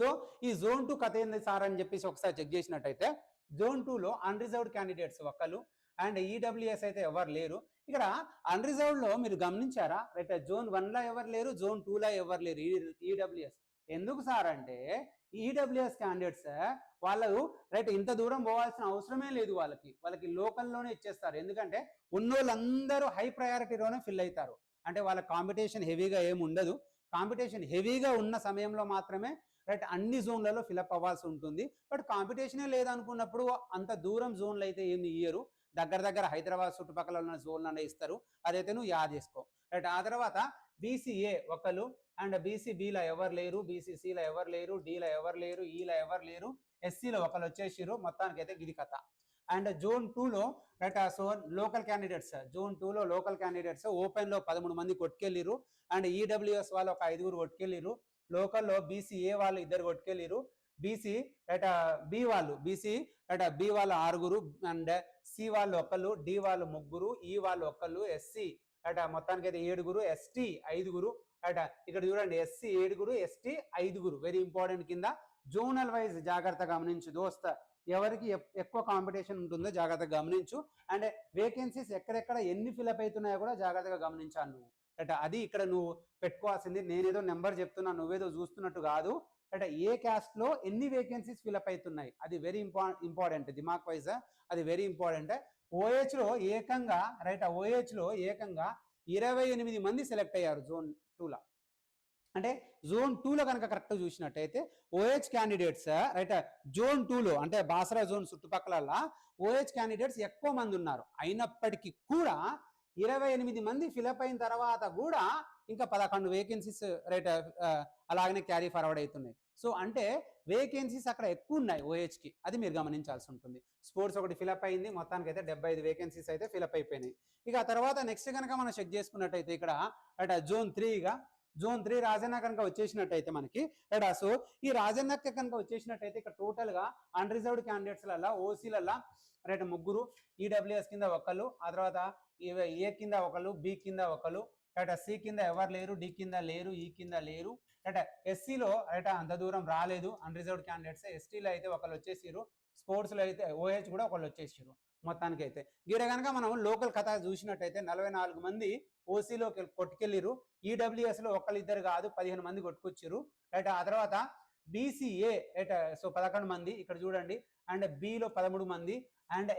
సో ఈ జోన్ 2 కథ ఏంది సార్ అని చెప్పేసి ఒకసారి చెక్ చేసినట్టయితే జోన్ 2లో అన్రిజర్వ్డ్ క్యాండిడేట్స్ ఒకళ్ళు, అండ్ ఈడబ్ల్యూఎస్ అయితే ఎవరు లేరు. ఇక్కడ అన్రిజర్వ్డ్లో మీరు గమనించారా రైట్ జోన్ 1లో ఎవరు లేరు, జోన్ 2లో ఎవరు లేరు ఈడబ్ల్యూఎస్. ఎందుకు సార్ అంటే ఈడబ్ల్యూఎస్ క్యాండిడేట్స్ వాళ్ళు రైట్ ఇంత దూరం పోవాల్సిన అవసరమే లేదు. వాళ్ళకి లోకల్లోనే ఇచ్చేస్తారు. ఎందుకంటే ఉన్నోళ్ళందరూ హై ప్రయారిటీలోనే ఫిల్ అవుతారు. అంటే వాళ్ళ కాంపిటీషన్ హెవీగా ఏమి ఉండదు. కాంపిటీషన్ హెవీగా ఉన్న సమయంలో మాత్రమే రైట్ అన్ని జోన్లలో ఫిలప్ అవ్వాల్సి ఉంటుంది. బట్ కాంపిటీషనే లేదనుకున్నప్పుడు అంత దూరం జోన్లు అయితే ఏమి ఇయ్యరు. దగ్గర హైదరాబాద్ చుట్టుపక్కల ఉన్న జోన్లనే ఇస్తారు. అదైతే నువ్వు యాద్ చేసుకో రైట్. ఆ తర్వాత బీసీఏ ఒకళ్ళు, అండ్ బీసీబీలో ఎవరు లేరు, బీసీసీలో ఎవరు లేరు, డీలో ఎవరు లేరు, ఈలో ఎవరు లేరు, ఎస్సీలో ఒకళ్ళు వచ్చేసిరు. మొత్తానికి అయితే గిది కథ. అండ్ జోన్ 2లో right so local candidates zone 2లో లోకల్ క్యాండిడేట్స్ ఓపెన్లో 13 మంది కొట్టుకెళ్ళిరు, అండ్ ఈడబ్ల్యూఎస్ వాళ్ళు ఒక 5 కొట్టుకెళ్ళిరు. లోకల్లో బీసీఏ వాళ్ళు 2 కొట్టుకెళ్ళిరు, BC right BC right B వాళ్ళు 6, అండ్ సి వాళ్ళు ఒకళ్ళు, డి వాళ్ళు 3, ఈ వాళ్ళు ఒకళ్ళు, ఎస్సీ రైట్ మొత్తానికి అయితే 7, ఎస్టీ 5 రైట్. ఇక్కడ చూడండి ఎస్సీ 7, ఎస్టీ 5. Very important. కింద జోనల్ వైజ్ జాగ్రత్తగా గమనించు దోస్త, ఎవరికి ఎక్కువ కాంపిటీషన్ ఉంటుందో జాగ్రత్తగా గమనించు. అండ్ వేకెన్సీస్ ఎక్కడెక్కడ ఎన్ని ఫిలప్ అవుతున్నాయో కూడా జాగ్రత్తగా గమనించాను నువ్వు రైట్. అది ఇక్కడ నువ్వు పెట్టుకోవాల్సింది. నేనేదో నెంబర్ చెప్తున్నా, నువ్వేదో చూస్తున్నట్టు కాదు. అంటే ఏ క్యాస్ట్లో ఎన్ని వేకెన్సీస్ ఫిలప్ అవుతున్నాయి అది వెరీ ఇంపార్టెంట్. దిమాగ్ వైజ్ అది వెరీ ఇంపార్టెంట్. ఓహెచ్లో ఏకంగా రైట్ ఓహెచ్లో ఏకంగా 28 మంది సెలెక్ట్ అయ్యారు జోన్ 2లో. అంటే జోన్ 2లో కనుక కరెక్ట్ చూసినట్టయితే ఓహెచ్ క్యాండిడేట్స్ రైట్ జోన్ 2లో అంటే బాసరా జోన్ చుట్టుపక్కల ఓహెచ్ క్యాండిడేట్స్ ఎక్కువ మంది ఉన్నారు. అయినప్పటికీ కూడా 28 మంది ఫిలప్ అయిన తర్వాత కూడా ఇంకా 11 వేకెన్సీస్ రైట్ అలాగనే క్యారీ ఫార్వర్డ్ అవుతున్నాయి. సో అంటే వేకెన్సీస్ అక్కడ ఎక్కువ ఉన్నాయి ఓహెచ్కి. అది మీరు గమనించాల్సి ఉంటుంది. స్పోర్ట్స్ ఒకటి ఫిలప్ అయింది. మొత్తానికి అయితే 75 వేకెన్సీస్ అయితే ఫిలప్ అయిపోయినాయి. ఇక ఆ తర్వాత నెక్స్ట్ కనుక మనం చెక్ చేసుకున్నట్టయితే ఇక్కడ రైట్ జోన్ 3గా జోన్ 3 రాజన్న కనుక వచ్చేసినట్టయితే మనకి రైట్. సో ఈ రాజన్నకి కనుక వచ్చేసినట్టయితే ఇక్కడ టోటల్గా అన్రిజర్వ్డ్ క్యాండిడేట్స్లల్లా ఓసీలల్లా రైట్ 3, ఈడబ్ల్యూఎస్ కింద ఒకళ్ళు, ఆ తర్వాత ఏ కింద ఒకళ్ళు, బి కింద ఒకళ్ళు రైట్, సి కింద ఎవరు లేరు, డి కింద లేరు, ఈ కింద లేరు రైట్. ఎస్సీలో రైట్ అంత దూరం రాలేదు అన్రిజర్వ్డ్ క్యాండిడేట్స్. ఎస్టీలో అయితే ఒకళ్ళు వచ్చేసిరు, స్పోర్ట్స్లో అయితే ఓహెచ్ కూడా ఒకళ్ళు వచ్చేసిరు. మొత్తానికి అయితే గీడ కనుక మనం లోకల్ కథ చూసినట్టయితే 44 మంది ఓసీలో కొట్టుకెళ్ళిరు, ఈడబ్ల్యూఎస్లో ఒకళ్ళిద్దరు కాదు 15 మంది కొట్టుకొచ్చిరు రైట్. ఆ తర్వాత బీసీఏ రైట్ సో 11 మంది ఇక్కడ చూడండి, అండ్ బిలో 13 మంది, అండ్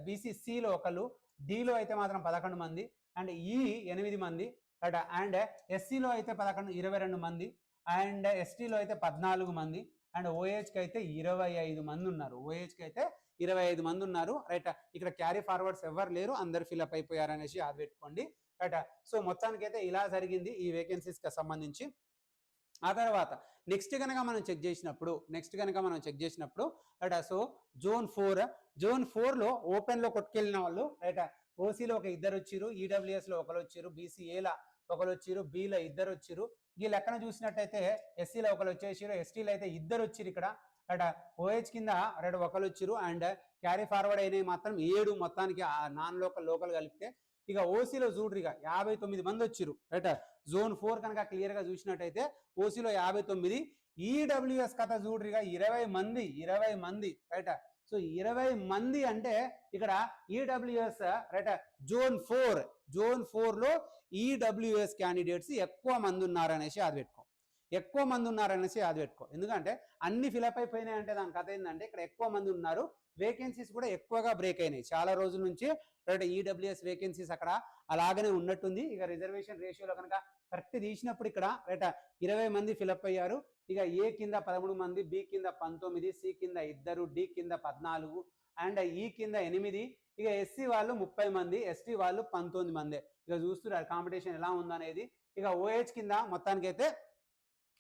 బీసీసీలో ఒకళ్ళు, డిలో అయితే మాత్రం 11 మంది, అండ్ ఈ 8 మంది రైట్, అండ్ ఎస్సీలో అయితే 22 మంది, అండ్ ఎస్టీలో అయితే 14 మంది, అండ్ ఓహెచ్కి అయితే 25 మంది ఉన్నారు. ఓహెచ్కి అయితే 25 మంది ఉన్నారు రైట్. ఇక్కడ క్యారీ ఫార్వర్డ్స్ ఎవరు లేరు, అందరు ఫిల్అప్ అయిపోయారు అనేసి అది పెట్టుకోండి రైట్. సో మొత్తానికైతే ఇలా జరిగింది ఈ వేకెన్సీస్కి సంబంధించి. ఆ తర్వాత నెక్స్ట్ కనుక మనం చెక్ చేసినప్పుడు రైట్ సో జోన్ 4లో ఓపెన్లో కొట్టుకెళ్ళిన వాళ్ళు రైట్ ఓసీలో ఒక 2 వచ్చిరు, ఈడబ్ల్యూఎస్లో ఒకరు వచ్చిరు, బీసీఏలో ఒకరు వచ్చిరు, బీలో 2 వచ్చిరు. ఈ లెక్కన చూసినట్టయితే ఎస్సీలో ఒకరు వచ్చేసారు, ఎస్టీలో అయితే 2 వచ్చిరు ఇక్కడ రైట్. ఓహెచ్ కింద రైట్ ఒకరు వచ్చిరు, అండ్ క్యారీ ఫార్వర్డ్ అయినవి మాత్రం 7 మొత్తానికి నాన్ లోకల్ కలిపితే ఇక ఓసీలో చూడ్రి ఇక 59 మంది వచ్చిర్రు రైట్. జోన్ 4 కనుక క్లియర్గా చూసినట్టయితే ఓసీలో 59, ఈడబ్ల్యూఎస్ కథ చూడ్రిగా 20 మంది రైట్. సో 20 మంది అంటే ఇక్కడ ఈడబ్ల్యూఎస్ రైట్ జోన్ 4లో ఈడబ్ల్యూఎస్ క్యాండిడేట్స్ ఎక్కువ మంది ఉన్నారనేసి అది పెట్టుకో, ఎక్కువ మంది ఉన్నారనేసి అది పెట్టుకో. ఎందుకంటే అన్ని ఫిలప్ అయిపోయినాయి అంటే దాని కథ ఏంటంటే ఇక్కడ ఎక్కువ మంది ఉన్నారు, వేకెన్సీస్ కూడా ఎక్కువగా బ్రేక్ అయినాయి చాలా రోజుల నుంచి రైట్. ఈడబ్ల్యూఎస్ వేకెన్సీస్ అక్కడ అలాగనే ఉన్నట్టుంది. ఇక రిజర్వేషన్ రేషియోలో కనుక కరెక్ట్ తీసినప్పుడు ఇక్కడ రైట్ 20 మంది ఫిలప్ అయ్యారు. ఇక ఏ కింద 13 మంది, బి కింద 19, సి కింద 2, డి కింద 14 అండ్ ఈ కింద 8. ఇక ఎస్సీ వాళ్ళు 30 మంది, ఎస్టీ వాళ్ళు 19 మంది. ఇక చూస్తున్నారు కాంపిటీషన్ ఎలా ఉందనేది. ఇక ఓహెచ్ కింద మొత్తానికైతే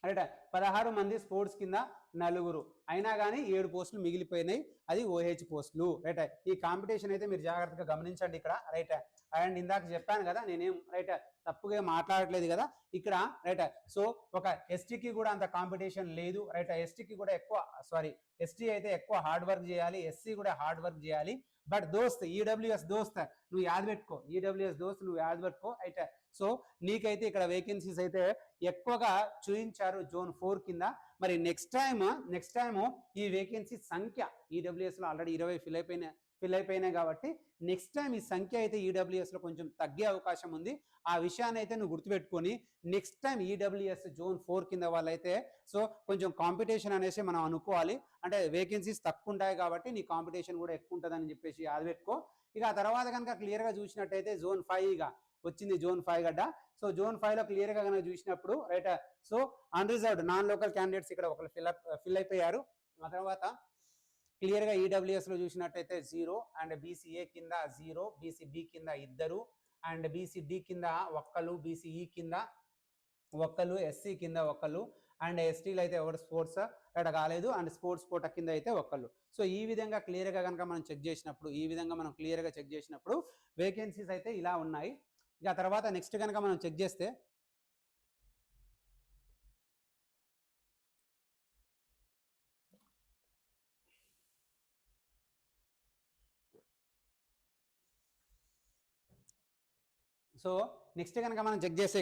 రైట్ 16 మంది, స్పోర్ట్స్ కింద 4, అయినా కానీ 7 పోస్టులు మిగిలిపోయినాయి, అది ఓహెచ్ పోస్టులు రైట్. ఈ కాంపిటీషన్ అయితే మీరు జాగ్రత్తగా గమనించండి ఇక్కడ రైట్. అండ్ ఇందాక చెప్పాను కదా నేనేం రైట్ తప్పుగా మాట్లాడట్లేదు కదా ఇక్కడ రైట్. సో ఒక ఎస్టీకి కూడా అంత కాంపిటీషన్ లేదు రైట్. ఎస్టీకి కూడా ఎక్కువ ఎస్టీ అయితే ఎక్కువ హార్డ్ వర్క్ చేయాలి, ఎస్సీ కూడా హార్డ్ వర్క్ చేయాలి. బట్ దోస్త్ ఈడబ్ల్యూఎస్ దోస్త్ నువ్వు యాద్ పెట్టుకో, ఈడబ్ల్యూఎస్ దోస్త్ నువ్వు యాద్ పెట్టుకో అయితే. సో నీకైతే ఇక్కడ వేకెన్సీస్ అయితే ఎక్కువగా చూపించారు జోన్ 4 కింద. మరి నెక్స్ట్ టైం ఈ వేకెన్సీ సంఖ్య ఈడబ్ల్యూఎస్లో ఆల్రెడీ 20 ఫిల్ అయిపోయినాయి కాబట్టి నెక్స్ట్ టైం ఈ సంఖ్య అయితే ఈడబ్ల్యూఎస్లో కొంచెం తగ్గే అవకాశం ఉంది. ఆ విషయాన్ని అయితే నువ్వు గుర్తుపెట్టుకొని నెక్స్ట్ టైం ఈడబ్ల్యూఎస్ జోన్ 4 కింద వాళ్ళైతే సో కొంచెం కాంపిటీషన్ అనేసి మనం అనుకోవాలి. అంటే వేకెన్సీస్ తక్కువ ఉంటాయి కాబట్టి నీ కాంపిటీషన్ కూడా ఎక్కువ ఉంటుందని చెప్పేసి అది పెట్టుకో. ఇక ఆ తర్వాత కనుక క్లియర్గా చూసినట్టయితే జోన్ 5 ఇక వచ్చింది జోన్ 5 గడ్డ. సో జోన్ 5లో క్లియర్గా కనుక చూసినప్పుడు right so unreserved non local candidates ఇక్కడ ఒకరు ఫిల్ అయిపోయారు. ఆ తర్వాత క్లియర్గా ఈడబ్ల్యూఎస్లో చూసినట్టయితే 0 అండ్ బీసీఏ కింద 0, బీసీబీ కింద 2 అండ్ బీసీడి కింద 1, బీసీఈ కింద 1, ఎస్సీ కింద 1 అండ్ ఎస్టీలు అయితే ఎవరు స్పోర్ట్స్ ఇక్కడ కాలేదు అండ్ స్పోర్ట్స్ కోట కింద అయితే 1. సో ఈ విధంగా క్లియర్గా కనుక మనం చెక్ చేసినప్పుడు వేకెన్సీస్ అయితే ఇలా ఉన్నాయి. ఇక తర్వాత నెక్స్ట్ కనుక మనం చెక్ చేస్తే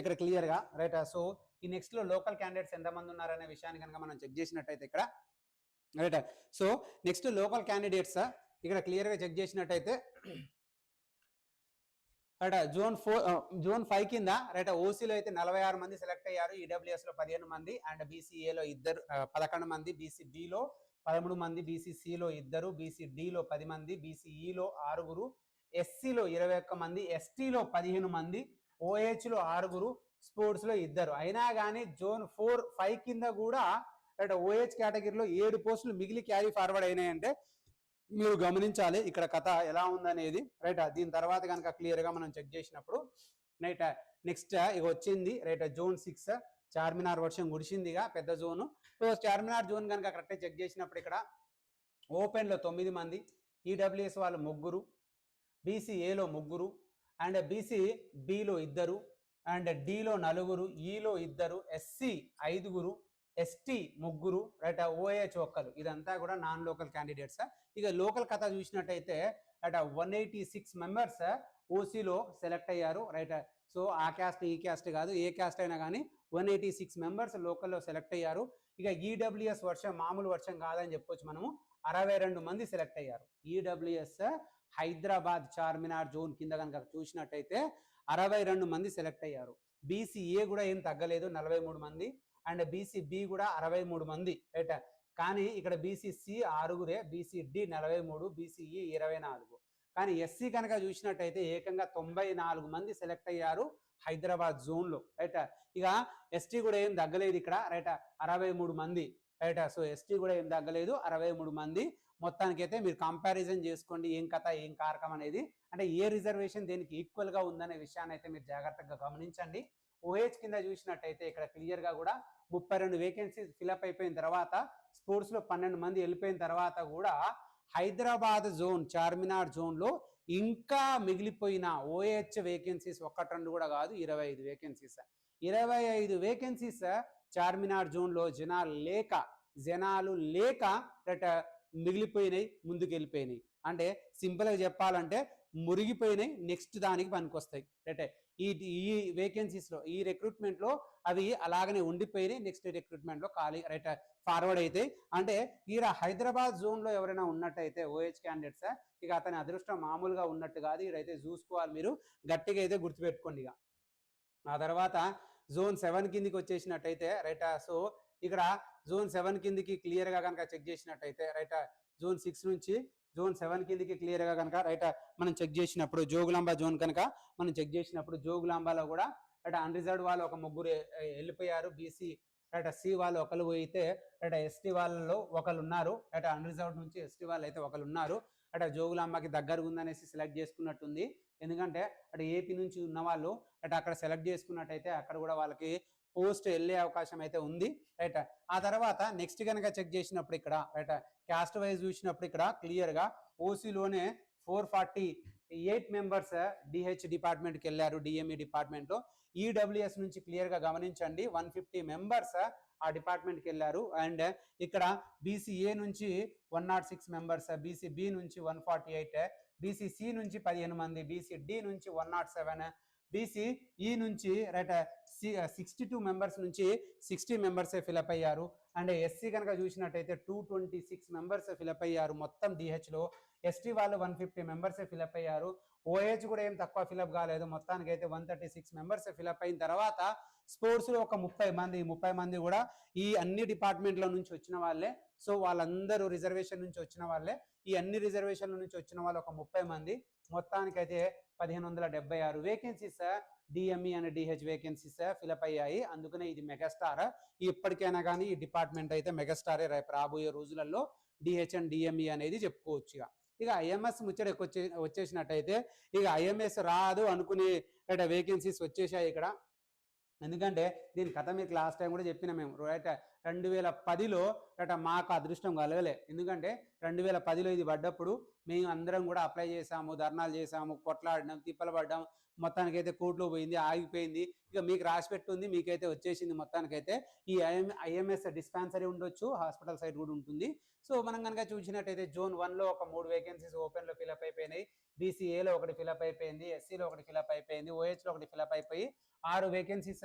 ఇక్కడ క్లియర్గా రైట్. సో ఈ నెక్స్ట్లో లోకల్ క్యాండిడేట్స్ ఎంతమంది ఉన్నారనే విషయాన్ని కనుక మనం చెక్ చేసినట్టయితే ఇక్కడ right. So next local candidates ఇక్కడ క్లియర్గా చెక్ చేసినట్టయితే రైట్ జోన్ 5 కింద రైట్ ఓసీలో అయితే 46 మంది సెలెక్ట్ అయ్యారు, ఈడబ్ల్యూఎస్లో 15 మంది అండ్ బీసీఏలో 11 మంది, బీసీబీలో 13 మంది, బీసీసీలో 2, బీసీడీలో 10 మంది, బీసీఈలో 6, ఎస్సీలో 21 మంది, ఎస్టీలో 15 మంది, ఓహెచ్లో 6, స్పోర్ట్స్లో 2. అయినా కానీ జోన్ 5 కింద కూడా రైట్ ఓహెచ్ కేటగిరీలో 7 పోస్టులు మిగిలి క్యారీ ఫార్వర్డ్ అయినాయంటే మీరు గమనించాలి ఇక్కడ కథ ఎలా ఉందనేది రైట్. దీని తర్వాత కనుక క్లియర్గా మనం చెక్ చేసినప్పుడు రైట్ నెక్స్ట్ ఇక వచ్చింది రైట్ జోన్ 6 చార్మినార్ వర్షం కురిసిందిగా పెద్ద జోను. సో చార్మినార్ జోన్ కనుక కరెక్ట్గా చెక్ చేసినప్పుడు ఇక్కడ ఓపెన్లో 9 మంది, ఈడబ్ల్యూఎస్ వాళ్ళు 3, బీసీఏలో 3 అండ్ బీసీబీలో 2 అండ్ డీలో 4, ఈలో 2, ఎస్సీ 5, ఎస్టీ 3 రైట్, ఓహెచ్ 1. ఇదంతా కూడా నాన్ లోకల్ క్యాండిడేట్స్. ఇక లోకల్ కథ చూసినట్టయితే రైట్ 186 మెంబర్స్ ఓసీలో సెలెక్ట్ అయ్యారు రైట్. సో ఆ క్యాస్ట్ ఈ క్యాస్ట్ కాదు, ఏ క్యాస్ట్ అయినా కానీ 186 మెంబర్స్ లోకల్లో సెలెక్ట్ అయ్యారు. ఇక ఈడబ్ల్యూఎస్ వర్షం మామూలు వర్షం కాదని చెప్పొచ్చు మనము, 62 మంది సెలెక్ట్ అయ్యారు. ఈడబ్ల్యూఎస్ హైదరాబాద్ చార్మినార్ జోన్ కింద కనుక చూసినట్టయితే 62 మంది సెలెక్ట్ అయ్యారు. బీసీఏ కూడా ఏం తగ్గలేదు 43 మంది అండ్ బీసీబీ కూడా 63 మంది రైట్. కానీ ఇక్కడ బీసీసీ 6, బీసీడి 43, బీసీఈ 24. కానీ ఎస్సీ కనుక చూసినట్టయితే ఏకంగా 94 మంది సెలెక్ట్ అయ్యారు హైదరాబాద్ జోన్లో రైట్. ఇక ఎస్టీ కూడా ఏం తగ్గలేదు ఇక్కడ రైట్ 63 మంది రైట్. సో ఎస్టీ కూడా ఏం తగ్గలేదు 63 మంది. మొత్తానికైతే మీరు కంపారిజన్ చేసుకోండి ఏం కథ ఏం కారకం అనేది, అంటే ఏ రిజర్వేషన్ దేనికి ఈక్వల్గా ఉందనే విషయాన్ని అయితే మీరు జాగ్రత్తగా గమనించండి. ఓహెచ్ కింద చూసినట్టయితే ఇక్కడ క్లియర్గా కూడా 32 వేకెన్సీస్ ఫిలప్ అయిపోయిన తర్వాత స్పోర్ట్స్లో 12 మంది వెళ్ళిపోయిన తర్వాత కూడా హైదరాబాద్ జోన్ చార్మినార్ జోన్లో ఇంకా మిగిలిపోయిన ఓహెచ్ వేకెన్సీస్ 1-2 కూడా కాదు 25 వేకెన్సీస్. 25 వేకెన్సీస్ చార్మినార్ జోన్లో జనాలు లేక మిగిలిపోయినాయి, ముందుకు వెళ్ళిపోయినాయి. అంటే సింపుల్గా చెప్పాలంటే మురిగిపోయినాయి, నెక్స్ట్ దానికి పనికొస్తాయి. రైట్, ఈ ఈ వేకెన్సీస్లో ఈ రిక్రూట్మెంట్లో అవి అలాగనే ఉండిపోయినాయి, నెక్స్ట్ రిక్రూట్మెంట్లో ఖాళీ రైట్ ఫార్వర్డ్ అయితే. అంటే ఈడ హైదరాబాద్ జోన్లో ఎవరైనా ఉన్నట్టయితే ఓహెచ్ క్యాండిడేట్స్, ఇక అతని అదృష్టం మామూలుగా ఉన్నట్టు కాదు, ఇదైతే చూసుకోవాలి మీరు, గట్టిగా అయితే గుర్తుపెట్టుకోండి. ఇక ఆ తర్వాత జోన్ 7 కిందికి వచ్చేసినట్టయితే రైట్, సో ఇక్కడ జోన్ 7 కిందికి క్లియర్గా కనుక చెక్ చేసినట్టయితే రైట్, జోన్ 6 నుంచి జోన్ 7 కిందికి క్లియర్గా కనుక రైట్ మనం చెక్ చేసినప్పుడు జోగులాంబ జోన్ కనుక మనం చెక్ చేసినప్పుడు జోగులాంబలో కూడా రైట్ అన్రిజర్వ్డ్ వాళ్ళు ఒక ముగ్గురు వెళ్ళిపోయారు, బీసీ రైట్ సి వాళ్ళు ఒకరు అయితే రైట్ ఎస్టీ వాళ్ళలో ఒకరు ఉన్నారు, రైట్ అన్రిజర్వ్డ్ నుంచి ఎస్టీ వాళ్ళు అయితే ఒకరు ఉన్నారు. అటు జోగులాంబకి దగ్గరగా ఉందనేసి సెలెక్ట్ చేసుకున్నట్టుంది, ఎందుకంటే అటు ఏపీ నుంచి ఉన్న వాళ్ళు అటు అక్కడ సెలెక్ట్ చేసుకున్నట్టయితే అక్కడ కూడా వాళ్ళకి పోస్ట్ వెళ్ళే అవకాశం అయితే ఉంది. రైట్, ఆ తర్వాత నెక్స్ట్ కనుక చెక్ చేసినప్పుడు ఇక్కడ రైట్ క్యాస్ట్ వైజ్ చూసినప్పుడు ఇక్కడ క్లియర్గా ఓసీలోనే 448 మెంబర్స్ డిహెచ్ డిపార్ట్మెంట్కి వెళ్ళారు, డిఎంఈ డిపార్ట్మెంట్లో. ఈడబ్ల్యూఎస్ నుంచి క్లియర్గా గమనించండి 150 మెంబర్స్ ఆ డిపార్ట్మెంట్కి వెళ్ళారు. అండ్ ఇక్కడ బీసీఏ నుంచి 106 మెంబర్స్, బీసీబీ నుంచి 148, బీసీసీ నుంచి 15 మంది, బీసీడి నుంచి 107, బీసీఈ నుంచి రైట్ 62 మెంబర్స్ నుంచి 60 మెంబర్సే ఫిలప్ అయ్యారు. అండ్ ఎస్సీ కనుక చూసినట్టయితే 226 మెంబర్స్ ఫిలప్ అయ్యారు మొత్తం డిహెచ్లో. ఎస్టీ వాళ్ళు 150 మెంబర్సే ఫిలప్ అయ్యారు. ఓహెచ్ కూడా ఏం తక్కువ ఫిలప్ కాలేదు, మొత్తానికి అయితే 136 మెంబర్స్ ఫిలప్ అయిన తర్వాత స్పోర్ట్స్లో ఒక 30 మంది కూడా ఈ అన్ని డిపార్ట్మెంట్ల నుంచి వచ్చిన వాళ్ళే. సో వాళ్ళందరూ రిజర్వేషన్ నుంచి వచ్చిన వాళ్ళే, ఈ అన్ని రిజర్వేషన్ల నుంచి వచ్చిన వాళ్ళు ఒక 30 మంది, మొత్తానికైతే 1576 vacancies DME and DH vacancies fill up అయ్యాయి. అందుకనే ఇది మెగాస్టార్, ఇప్పటికైనా కానీ ఈ డిపార్ట్మెంట్ అయితే మెగాస్టారే రేపు రాబోయే రోజులలో డిహెచ్ అండ్ డిఎంఈ అనేది చెప్పుకోవచ్చు. ఇక ఐఎంఎస్ ముచ్చటకి వచ్చేసినట్టయితే ఇక ఐఎంఎస్ రాదు అనుకునే వేకెన్సీస్ వచ్చేసాయి ఇక్కడ. ఎందుకంటే దీని కథ మీకు లాస్ట్ టైం కూడా చెప్పిన మేము రైట్ 2010లో రైట్ మాకు అదృష్టం కలగలే, ఎందుకంటే 2010లో ఇది పడ్డప్పుడు మేము అందరం కూడా అప్లై చేసాము, ధర్నాలు చేసాము, కొట్లాడినాం, తిప్పలు పడ్డాం, మొత్తానికి అయితే కోర్టులో పోయింది, ఆగిపోయింది. ఇక మీకు రాసి పెట్టుంది, మీకైతే వచ్చేసింది. మొత్తానికైతే ఈ ఐఎంఎస్ డిస్పెన్సరీ ఉండొచ్చు, హాస్పిటల్ సైడ్ కూడా ఉంటుంది. సో మనం కనుక చూసినట్టయితే జోన్ 1లో ఒక 3 వేకెన్సీస్ ఓపెన్లో ఫిలప్ అయిపోయినాయి, బీసీఏలో ఒకటి ఫిలప్ అయిపోయింది, ఎస్సీలో ఒకటి ఫిలప్ అయిపోయింది, ఓహెచ్లో ఒకటి ఫిలప్ అయిపోయి 6 వేకెన్సీస్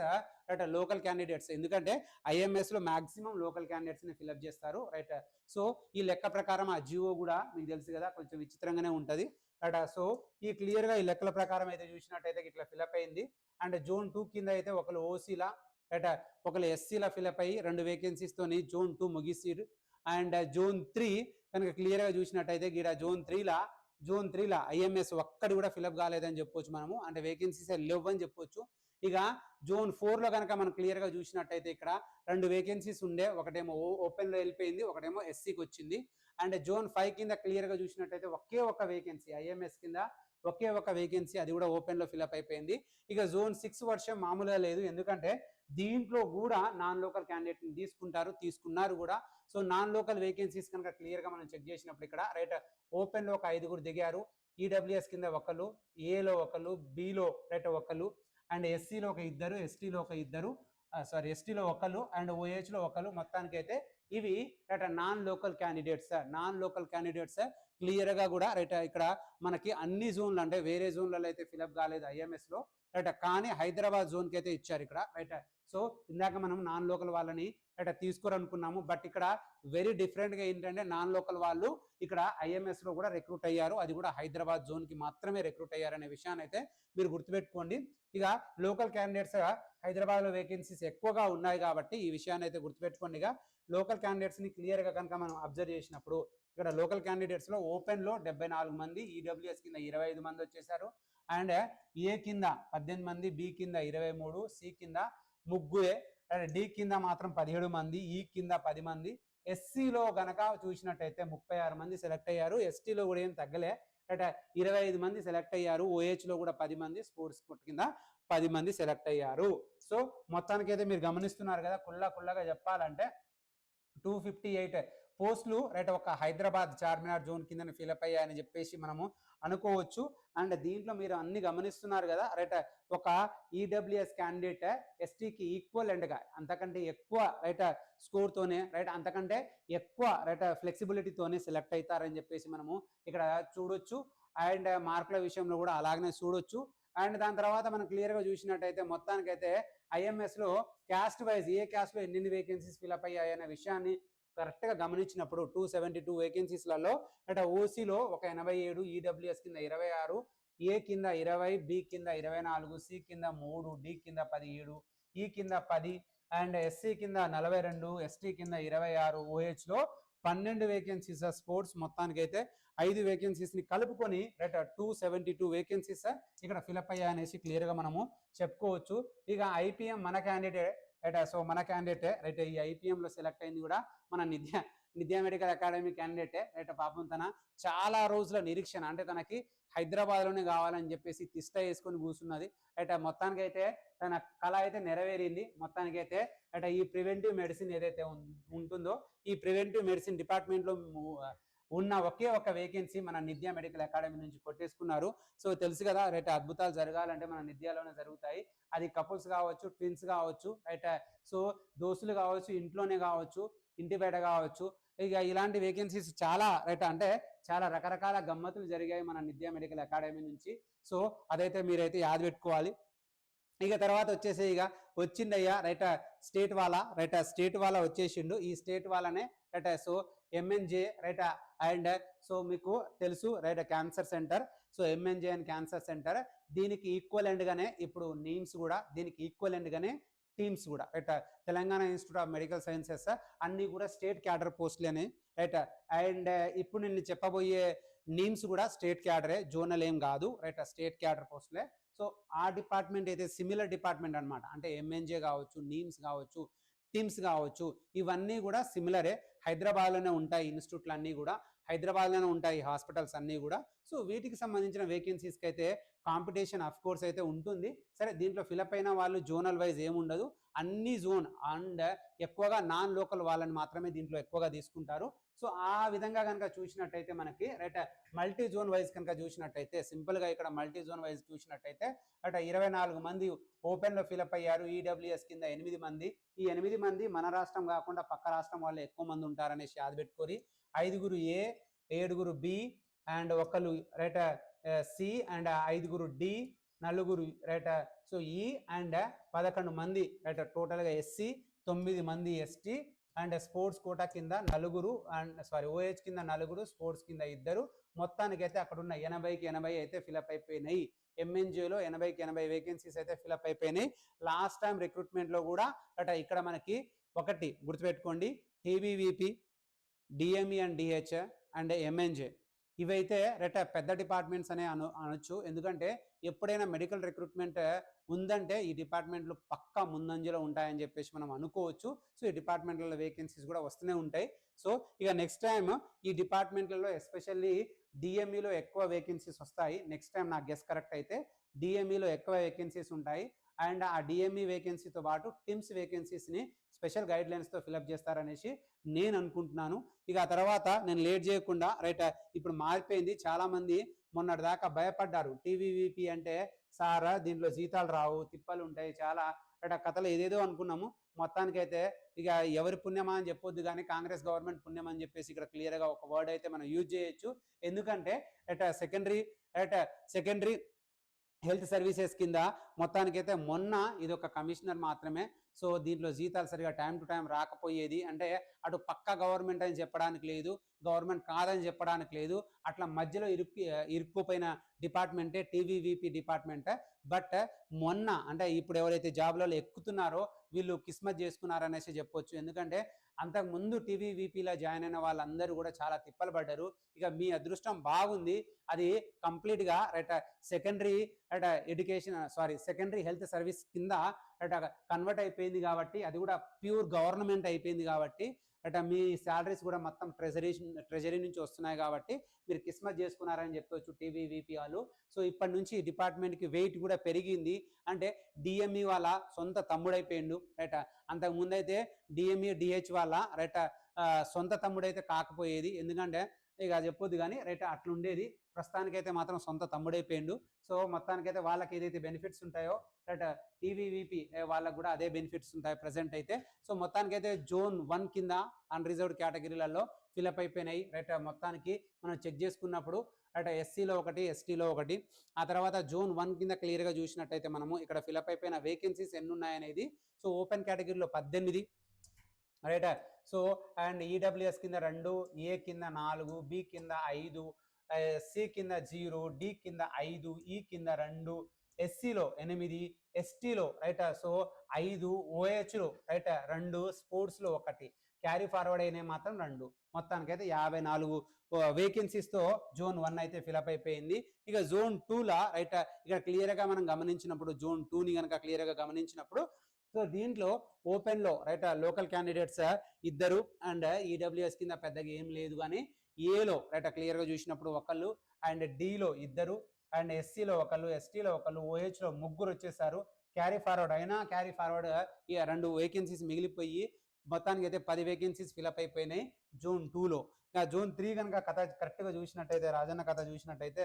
రైట్ లోకల్ క్యాండిడేట్స్, ఎందుకంటే ఐఎంఎస్లో మాక్సిమం లోకల్ క్యాండిడేట్స్ని ఫిలప్ చేస్తారు. రైట్, సో ఈ లెక్క ప్రకారం ఆ జియో కూడా మీకు తెలుసు కదా కొంచెం విచిత్రంగానే ఉంటుంది. రైట్, సో ఈ క్లియర్గా ఈ లెక్కల ప్రకారం అయితే చూసినట్టయితే ఇట్లా ఫిలప్ అయింది. అండ్ జోన్ 2 కింద అయితే ఒకరు ఓసీలా రైట్ ఒకరు ఎస్సీలా ఫిలప్ అయ్యి 2 వేకెన్సీస్తోని జోన్ 2 ముగిసిరు. అండ్ జోన్ 3 కనుక క్లియర్గా చూసినట్టయితే ఇక్కడ జోన్ 3లా ఐఎంఎస్ ఒక్కడి కూడా ఫిలప్ కాలేదని చెప్పొచ్చు మనము, అంటే వేకెన్సీస్ లేవని చెప్పొచ్చు. ఇక జోన్ 4లో కనుక మనం క్లియర్గా చూసినట్టయితే ఇక్కడ 2 వేకెన్సీస్ ఉండే, ఒకటేమో ఓపెన్లో వెళ్ళిపోయింది, ఒకటేమో ఎస్సీకి వచ్చింది. అండ్ జోన్ 5 కింద క్లియర్గా చూసినట్టయితే ఒకే ఒక వేకెన్సీ ఐఎంఎస్ కింద ఒకే ఒక వేకెన్సీ, అది కూడా ఓపెన్లో ఫిలప్ అయిపోయింది. ఇక జోన్ 6 వర్షం మామూలుగా లేదు, ఎందుకంటే దీంట్లో కూడా నాన్ లోకల్ క్యాండిడేట్ని తీసుకున్నారు కూడా. సో నాన్ లోకల్ వేకెన్సీస్ కనుక క్లియర్గా మనం చెక్ చేసినప్పుడు ఇక్కడ రైట్ ఓపెన్లో ఒక 5 దిగారు, ఈడబ్ల్యూఎస్ కింద ఒకళ్ళు, ఏలో ఒకళ్ళు, బిలో రైట్ ఒకళ్ళు, అండ్ ఎస్సీలో ఒక 2, ఎస్టీలో ఒక 2, ఎస్టీలో ఒకళ్ళు, అండ్ ఓహెచ్లో ఒకళ్ళు. మొత్తానికైతే ఇవి రైట్ నాన్ లోకల్ క్యాండిడేట్స్ క్లియర్గా కూడా రైట్ ఇక్కడ మనకి అన్ని జోన్లు, అంటే వేరే జోన్లలో అయితే ఫిలప్ కాలేదు ఐఎంఎస్లో రైట్, కానీ హైదరాబాద్ జోన్కి అయితే ఇచ్చారు ఇక్కడ రైట్. సో ఇందాక మనం నాన్ లోకల్ వాళ్ళని రైట్ తీసుకోరనుకున్నాము, బట్ ఇక్కడ వెరీ డిఫరెంట్గా ఏంటంటే నాన్ లోకల్ వాళ్ళు ఇక్కడ ఐఎంఎస్లో కూడా రిక్రూట్ అయ్యారు, అది కూడా హైదరాబాద్ జోన్కి మాత్రమే రిక్రూట్ అయ్యారనే విషయాన్ని అయితే మీరు గుర్తుపెట్టుకోండి. ఇక లోకల్ క్యాండిడేట్స్ హైదరాబాద్లో వేకెన్సీస్ ఎక్కువగా ఉన్నాయి కాబట్టి ఈ విషయాన్ని అయితే గుర్తుపెట్టుకోండి. ఇక లోకల్ క్యాండిడేట్స్ని క్లియర్గా కనుక మనం అబ్జర్వ్ చేసినప్పుడు ఇక్కడ లోకల్ క్యాండిడేట్స్లో ఓపెన్లో 74 మంది, ఈడబ్ల్యూఎస్ కింద 25 మంది వచ్చేసారు, అండ్ ఏ కింద 18 మంది, బి కింద 23, సి కింద 3, డి కింద మాత్రం 17 మంది, ఈ కింద 10 మంది. ఎస్సీలో గనక చూసినట్టయితే 36 మంది సెలెక్ట్ అయ్యారు, ఎస్టీలో కూడా ఏం తగ్గలే రైట్ 25 మంది సెలెక్ట్ అయ్యారు, ఓహెచ్లో కూడా 10 మంది, స్పోర్ట్స్ కోట్ కింద 10 మంది సెలెక్ట్ అయ్యారు. సో మొత్తానికైతే మీరు గమనిస్తున్నారు కదా, కుళ్ళగా చెప్పాలంటే 258 పోస్టులు రైట్ ఒక హైదరాబాద్ చార్మినార్ జోన్ కింద ఫిలప్ అయ్యాయని చెప్పేసి మనము అనుకోవచ్చు. అండ్ దీంట్లో మీరు అన్ని గమనిస్తున్నారు కదా రైట్, ఒక ఈడబ్ల్యూఎస్ క్యాండిడేట్ ఎస్టీకి ఈక్వలెంట్గా అంతకంటే ఎక్కువ రైట్ స్కోర్తోనే రైట్ అంతకంటే ఎక్కువ రైట్ ఫ్లెక్సిబిలిటీతోనే సెలెక్ట్ అవుతారని చెప్పేసి మనము ఇక్కడ చూడొచ్చు. అండ్ మార్కుల విషయంలో కూడా అలాగనే చూడొచ్చు. అండ్ దాని తర్వాత మనం క్లియర్గా చూసినట్టయితే మొత్తానికైతే ఐఎంఎస్లో క్యాస్ట్ వైజ్ ఏ క్యాస్ట్లో ఎన్ని వేకెన్సీస్ ఫిలప్ అయ్యాయి అనే విషయాన్ని కరెక్ట్గా గమనించినప్పుడు 272 వేకెన్సీస్లలో అంటే ఓసీలో ఒక 87, ఈడబ్ల్యూఎస్ కింద 26, ఏ కింద 20, బి కింద 24, సి కింద 3, డి కింద 17, ఈ కింద 10 అండ్ ఎస్సీ కింద 42, ఎస్టీ కింద 26, ఓహెచ్లో 12 వేకెన్సీస్ స్పోర్ట్స్ మొత్తానికైతే 5 వేకెన్సీస్ని కలుపుకొని రైట్ 272 వేకెన్సీస్ ఇక్కడ ఫిలప్ అయ్యాయనేసి క్లియర్గా మనము చెప్పుకోవచ్చు. ఇక ఐపీఎం మన క్యాండిడేట్ రైట్, సో మన క్యాండిడేటే రైట్, ఈ ఐపీఎంలో సెలెక్ట్ అయింది కూడా మన నిద్యా మెడికల్ అకాడమీ క్యాండిడేటే రైట్. పాపం తన చాలా రోజుల నిరీక్షణ అంటే తనకి హైదరాబాద్లోనే కావాలని చెప్పేసి తిష్ట వేసుకొని కూర్చున్నది రైట్. మొత్తానికి అయితే తన కళ అయితే నెరవేరింది. మొత్తానికైతే రైట్ ఈ ప్రివెంటివ్ మెడిసిన్ ఏదైతే ఉంటుందో ఈ ప్రివెంటివ్ మెడిసిన్ డిపార్ట్మెంట్లో ఉన్న ఒకే ఒక వేకెన్సీ మన నిద్యా మెడికల్ అకాడమీ నుంచి కొట్టేసుకున్నారు. సో తెలుసు కదా రైట్, అద్భుతాలు జరగాలంటే మన నిద్యాలోనే జరుగుతాయి. అది కపుల్స్ కావచ్చు, ట్విన్స్ కావచ్చు రైట్, సో దోస్తులు కావచ్చు, ఇంట్లోనే కావచ్చు, ఇంటి బయట కావచ్చు. ఇక ఇలాంటి వేకెన్సీస్ చాలా రైట్ అంటే చాలా రకరకాల గమ్మతులు జరిగాయి మన నిద్యా మెడికల్ అకాడమీ నుంచి. సో అదైతే మీరైతే యాద పెట్టుకోవాలి. ఇక తర్వాత వచ్చేసి ఇక వచ్చిందయ్యా రైట్ స్టేట్ వాళ్ళ వచ్చేసిండు. ఈ స్టేట్ వాళ్ళనే right, so MNJ right and so మీకు తెలుసు right cancer centre. So MNJ and cancer centre దీనికి ఈక్వలెంట్ గానే ఇప్పుడు నేమ్స్ కూడా దీనికి ఈక్వలెంట్ గానే టీమ్స్ కూడా right. Telangana institute of medical sciences అన్ని కూడా స్టేట్ క్యాడర్ పోస్టులేనే రైట్. అండ్ ఇప్పుడు నేను చెప్పబోయే నేమ్స్ కూడా స్టేట్ క్యాడరే, జోనల్ ఏం కాదు రైట్, స్టేట్ క్యాడర్ పోస్టులే. సో ఆ డిపార్ట్మెంట్ అయితే సిమిలర్ డిపార్ట్మెంట్ అనమాట. అంటే ఎంఎన్జే కావచ్చు, నీమ్స్ కావచ్చు, టీమ్స్ కావచ్చు, ఇవన్నీ కూడా సిమిలరే. హైదరాబాద్లోనే ఉంటాయి ఇన్స్టిట్యూట్లు అన్నీ కూడా, హైదరాబాద్లోనే ఉంటాయి హాస్పిటల్స్ అన్నీ కూడా. సో వీటికి సంబంధించిన వేకెన్సీస్కి అయితే కాంపిటీషన్ అఫ్ కోర్స్ అయితే ఉంటుంది. సరే దీంట్లో ఫిలప్ అయిన వాళ్ళు జోనల్ వైజ్ ఏముండదు, అన్ని జోన్ అండ్ ఎక్కువగా నాన్ లోకల్ వాళ్ళని మాత్రమే దీంట్లో ఎక్కువగా తీసుకుంటారు. సో ఆ విధంగా కనుక చూసినట్టయితే మనకి రైట్ మల్టీ జోన్ వైజ్ కనుక చూసినట్టయితే సింపుల్గా ఇక్కడ మల్టీ జోన్ వైజ్ చూసినట్టయితే రైట్ 24 మంది ఓపెన్లో ఫిలప్ అయ్యారు. ఈడబ్ల్యూఎస్ కింద 8 మంది. ఈ 8 మంది మన రాష్ట్రం కాకుండా పక్క రాష్ట్రం వాళ్ళు ఎక్కువ మంది ఉంటారనేసి యాద పెట్టుకొని 5 ఏ, 7 బి అండ్ ఒకళ్ళు right C and 5 D, 4 right so E and 11 మంది రైట్ టోటల్గా ఎస్సీ, 9 మంది ఎస్టీ అండ్ స్పోర్ట్స్ కోటా కింద 4 అండ్ ఓహెచ్ కింద 4, స్పోర్ట్స్ కింద 2. మొత్తానికైతే అక్కడ ఉన్న 80కి 80 అయితే ఫిలప్ అయిపోయినాయి. ఎంఎన్జిఓలో 80కి 80 వేకెన్సీస్ అయితే ఫిలప్ అయిపోయినాయి. లాస్ట్ టైం రిక్రూట్మెంట్లో కూడా అట ఇక్కడ మనకి ఒకటి గుర్తుపెట్టుకోండి, TBVP, DME and DH and MNJ ఇవైతే రైట్ పెద్ద డిపార్ట్మెంట్స్ అనే అనొచ్చు. ఎందుకంటే ఎప్పుడైనా మెడికల్ రిక్రూట్మెంట్ ఉందంటే ఈ డిపార్ట్మెంట్లు పక్కా ముందంజలో ఉంటాయని చెప్పేసి మనం అనుకోవచ్చు. సో ఈ డిపార్ట్మెంట్లలో వేకెన్సీస్ కూడా వస్తూనే ఉంటాయి. సో ఇక నెక్స్ట్ టైం ఈ డిపార్ట్మెంట్లలో ఎస్పెషల్లీ డిఎంఈలో ఎక్కువ వేకెన్సీస్ వస్తాయి. నెక్స్ట్ టైం నా గెస్ కరెక్ట్ అయితే డిఎంఈలో ఎక్కువ వేకెన్సీస్ ఉంటాయి. అండ్ ఆ డిఎంఈ వేకెన్సీతో పాటు టిమ్స్ వేకెన్సీస్ని స్పెషల్ గైడ్ లైన్స్తో ఫిలప్ చేస్తారనేసి నేను అనుకుంటున్నాను. ఇక ఆ తర్వాత నేను లేట్ చేయకుండా రైట్ ఇప్పుడు మారిపోయింది. చాలామంది మొన్నటి దాకా భయపడ్డారు, టీవీవీపీ అంటే సారా దీంట్లో జీతాలు రావు, తిప్పలు ఉంటాయి, చాలా రైట్ కథలు ఏదేదో అనుకున్నాము. మొత్తానికైతే ఇక ఎవరి పుణ్యమా అని చెప్పొద్దు కానీ కాంగ్రెస్ గవర్నమెంట్ పుణ్యం అని చెప్పేసి ఇక్కడ క్లియర్గా ఒక వర్డ్ అయితే మనం యూజ్ చేయొచ్చు. ఎందుకంటే సెకండరీ హెల్త్ సర్వీసెస్ కింద మొత్తానికైతే మొన్న ఇది ఒక కమిషనర్ మాత్రమే. సో దీంట్లో జీతాలు సరిగా టైం టు టైం రాకపోయేది. అంటే అటు పక్క గవర్నమెంట్ అని చెప్పడానికి లేదు, గవర్నమెంట్ కాదని చెప్పడానికి లేదు, అట్లా మధ్యలో ఇరుక్కుపోయిన డిపార్ట్మెంటే టీవీవీపీ డిపార్ట్మెంట్. బట్ మొన్న అంటే ఇప్పుడు ఎవరైతే జాబ్లలో ఎక్కుతున్నారో వీళ్ళు కిస్మత్ చేసుకున్నారనేసి చెప్పొచ్చు. ఎందుకంటే అంతకుముందు టీవీవీపీలో జాయిన్ అయిన వాళ్ళందరూ కూడా చాలా తిప్పలు పడ్డారు. ఇక మీ అదృష్టం బాగుంది, అది కంప్లీట్గా రైట్ సెకండరీ హెల్త్ సర్వీస్ కింద రైట్ కన్వర్ట్ అయిపోయింది కాబట్టి, అది కూడా ప్యూర్ గవర్నమెంట్ అయిపోయింది కాబట్టి రైట్ మీ శాలరీస్ కూడా మొత్తం ట్రెజరీ నుంచి వస్తున్నాయి కాబట్టి మీరు కిస్మత్ చేసుకున్నారని చెప్పవచ్చు టీవీవీపీ వాళ్ళు. సో ఇప్పటి నుంచి డిపార్ట్మెంట్కి వెయిట్ కూడా పెరిగింది. అంటే డిఎంఈ వాళ్ళ సొంత తమ్ముడైపోయిండు రైట్. అంతకుముందు అయితే డిఎంఈ డిహెచ్ వాళ్ళ రైట్ సొంత తమ్ముడైతే కాకపోయేది, ఎందుకంటే ఇక చెప్పొద్దు కానీ రైట్ అట్లుండేది. ప్రస్తుతానికైతే మాత్రం సొంత తమ్ముడైపోయిండు. సో మొత్తానికైతే వాళ్ళకి ఏదైతే బెనిఫిట్స్ ఉంటాయో రైట్ టీవీవీపీ వాళ్ళకు కూడా అదే బెనిఫిట్స్ ఉంటాయి ప్రజెంట్ అయితే. సో మొత్తానికైతే జోన్ 1 కింద అన్రిజర్వ్డ్ కేటగిరీలలో ఫిలప్ అయిపోయినాయి రైట్. మొత్తానికి మనం చెక్ చేసుకున్నప్పుడు అటు ఎస్సీలో ఒకటి, ఎస్టీలో ఒకటి. ఆ తర్వాత జోన్ 1 కింద క్లియర్గా చూసినట్టయితే మనము ఇక్కడ ఫిలప్ అయిపోయిన వేకెన్సీస్ ఎన్ని ఉన్నాయనేది. సో ఓపెన్ కేటగిరీలో 18, రైట్. సో అండ్ ఈడబ్ల్యూఎస్ కింద 2, ఏ కింద 4, బి కింద 5, సి కింద 0, డి కింద 5, ఈ కింద 2, ఎస్సీలో 8, ఎస్టీలో రైట్ సో 5, ఓహెచ్లో రైట్ 2, స్పోర్ట్స్లో 1, క్యారీ ఫార్వర్డ్ అయినవి మాత్రం 2. మొత్తానికైతే 54 వేకెన్సీస్తో జోన్ 1 అయితే ఫిలప్ అయిపోయింది. ఇక జోన్ 2లా రైట్ ఇక్కడ క్లియర్గా మనం గమనించినప్పుడు జోన్ 2ని కనుక క్లియర్గా గమనించినప్పుడు సో దీంట్లో ఓపెన్లో right local candidates 2 and EWS కింద పెద్దగా ఏం లేదు, కానీ ఏలో రైట్ క్లియర్గా చూసినప్పుడు 1 అండ్ డిలో 2 అండ్ ఎస్సీలో 1, ఎస్టీలో 1, ఓహెచ్లో 3 వచ్చేసారు. క్యారీ ఫార్వర్డ్ అయినా క్యారీ ఫార్వర్డ్ ఇక 2 వేకెన్సీస్ మిగిలిపోయి మొత్తానికి అయితే 10 వేకెన్సీస్ ఫిలప్ అయిపోయినాయి జోన్ 2లో. జోన్ 3 కనుక కథ కరెక్ట్గా చూసినట్టయితే రాజన్న కథ చూసినట్టయితే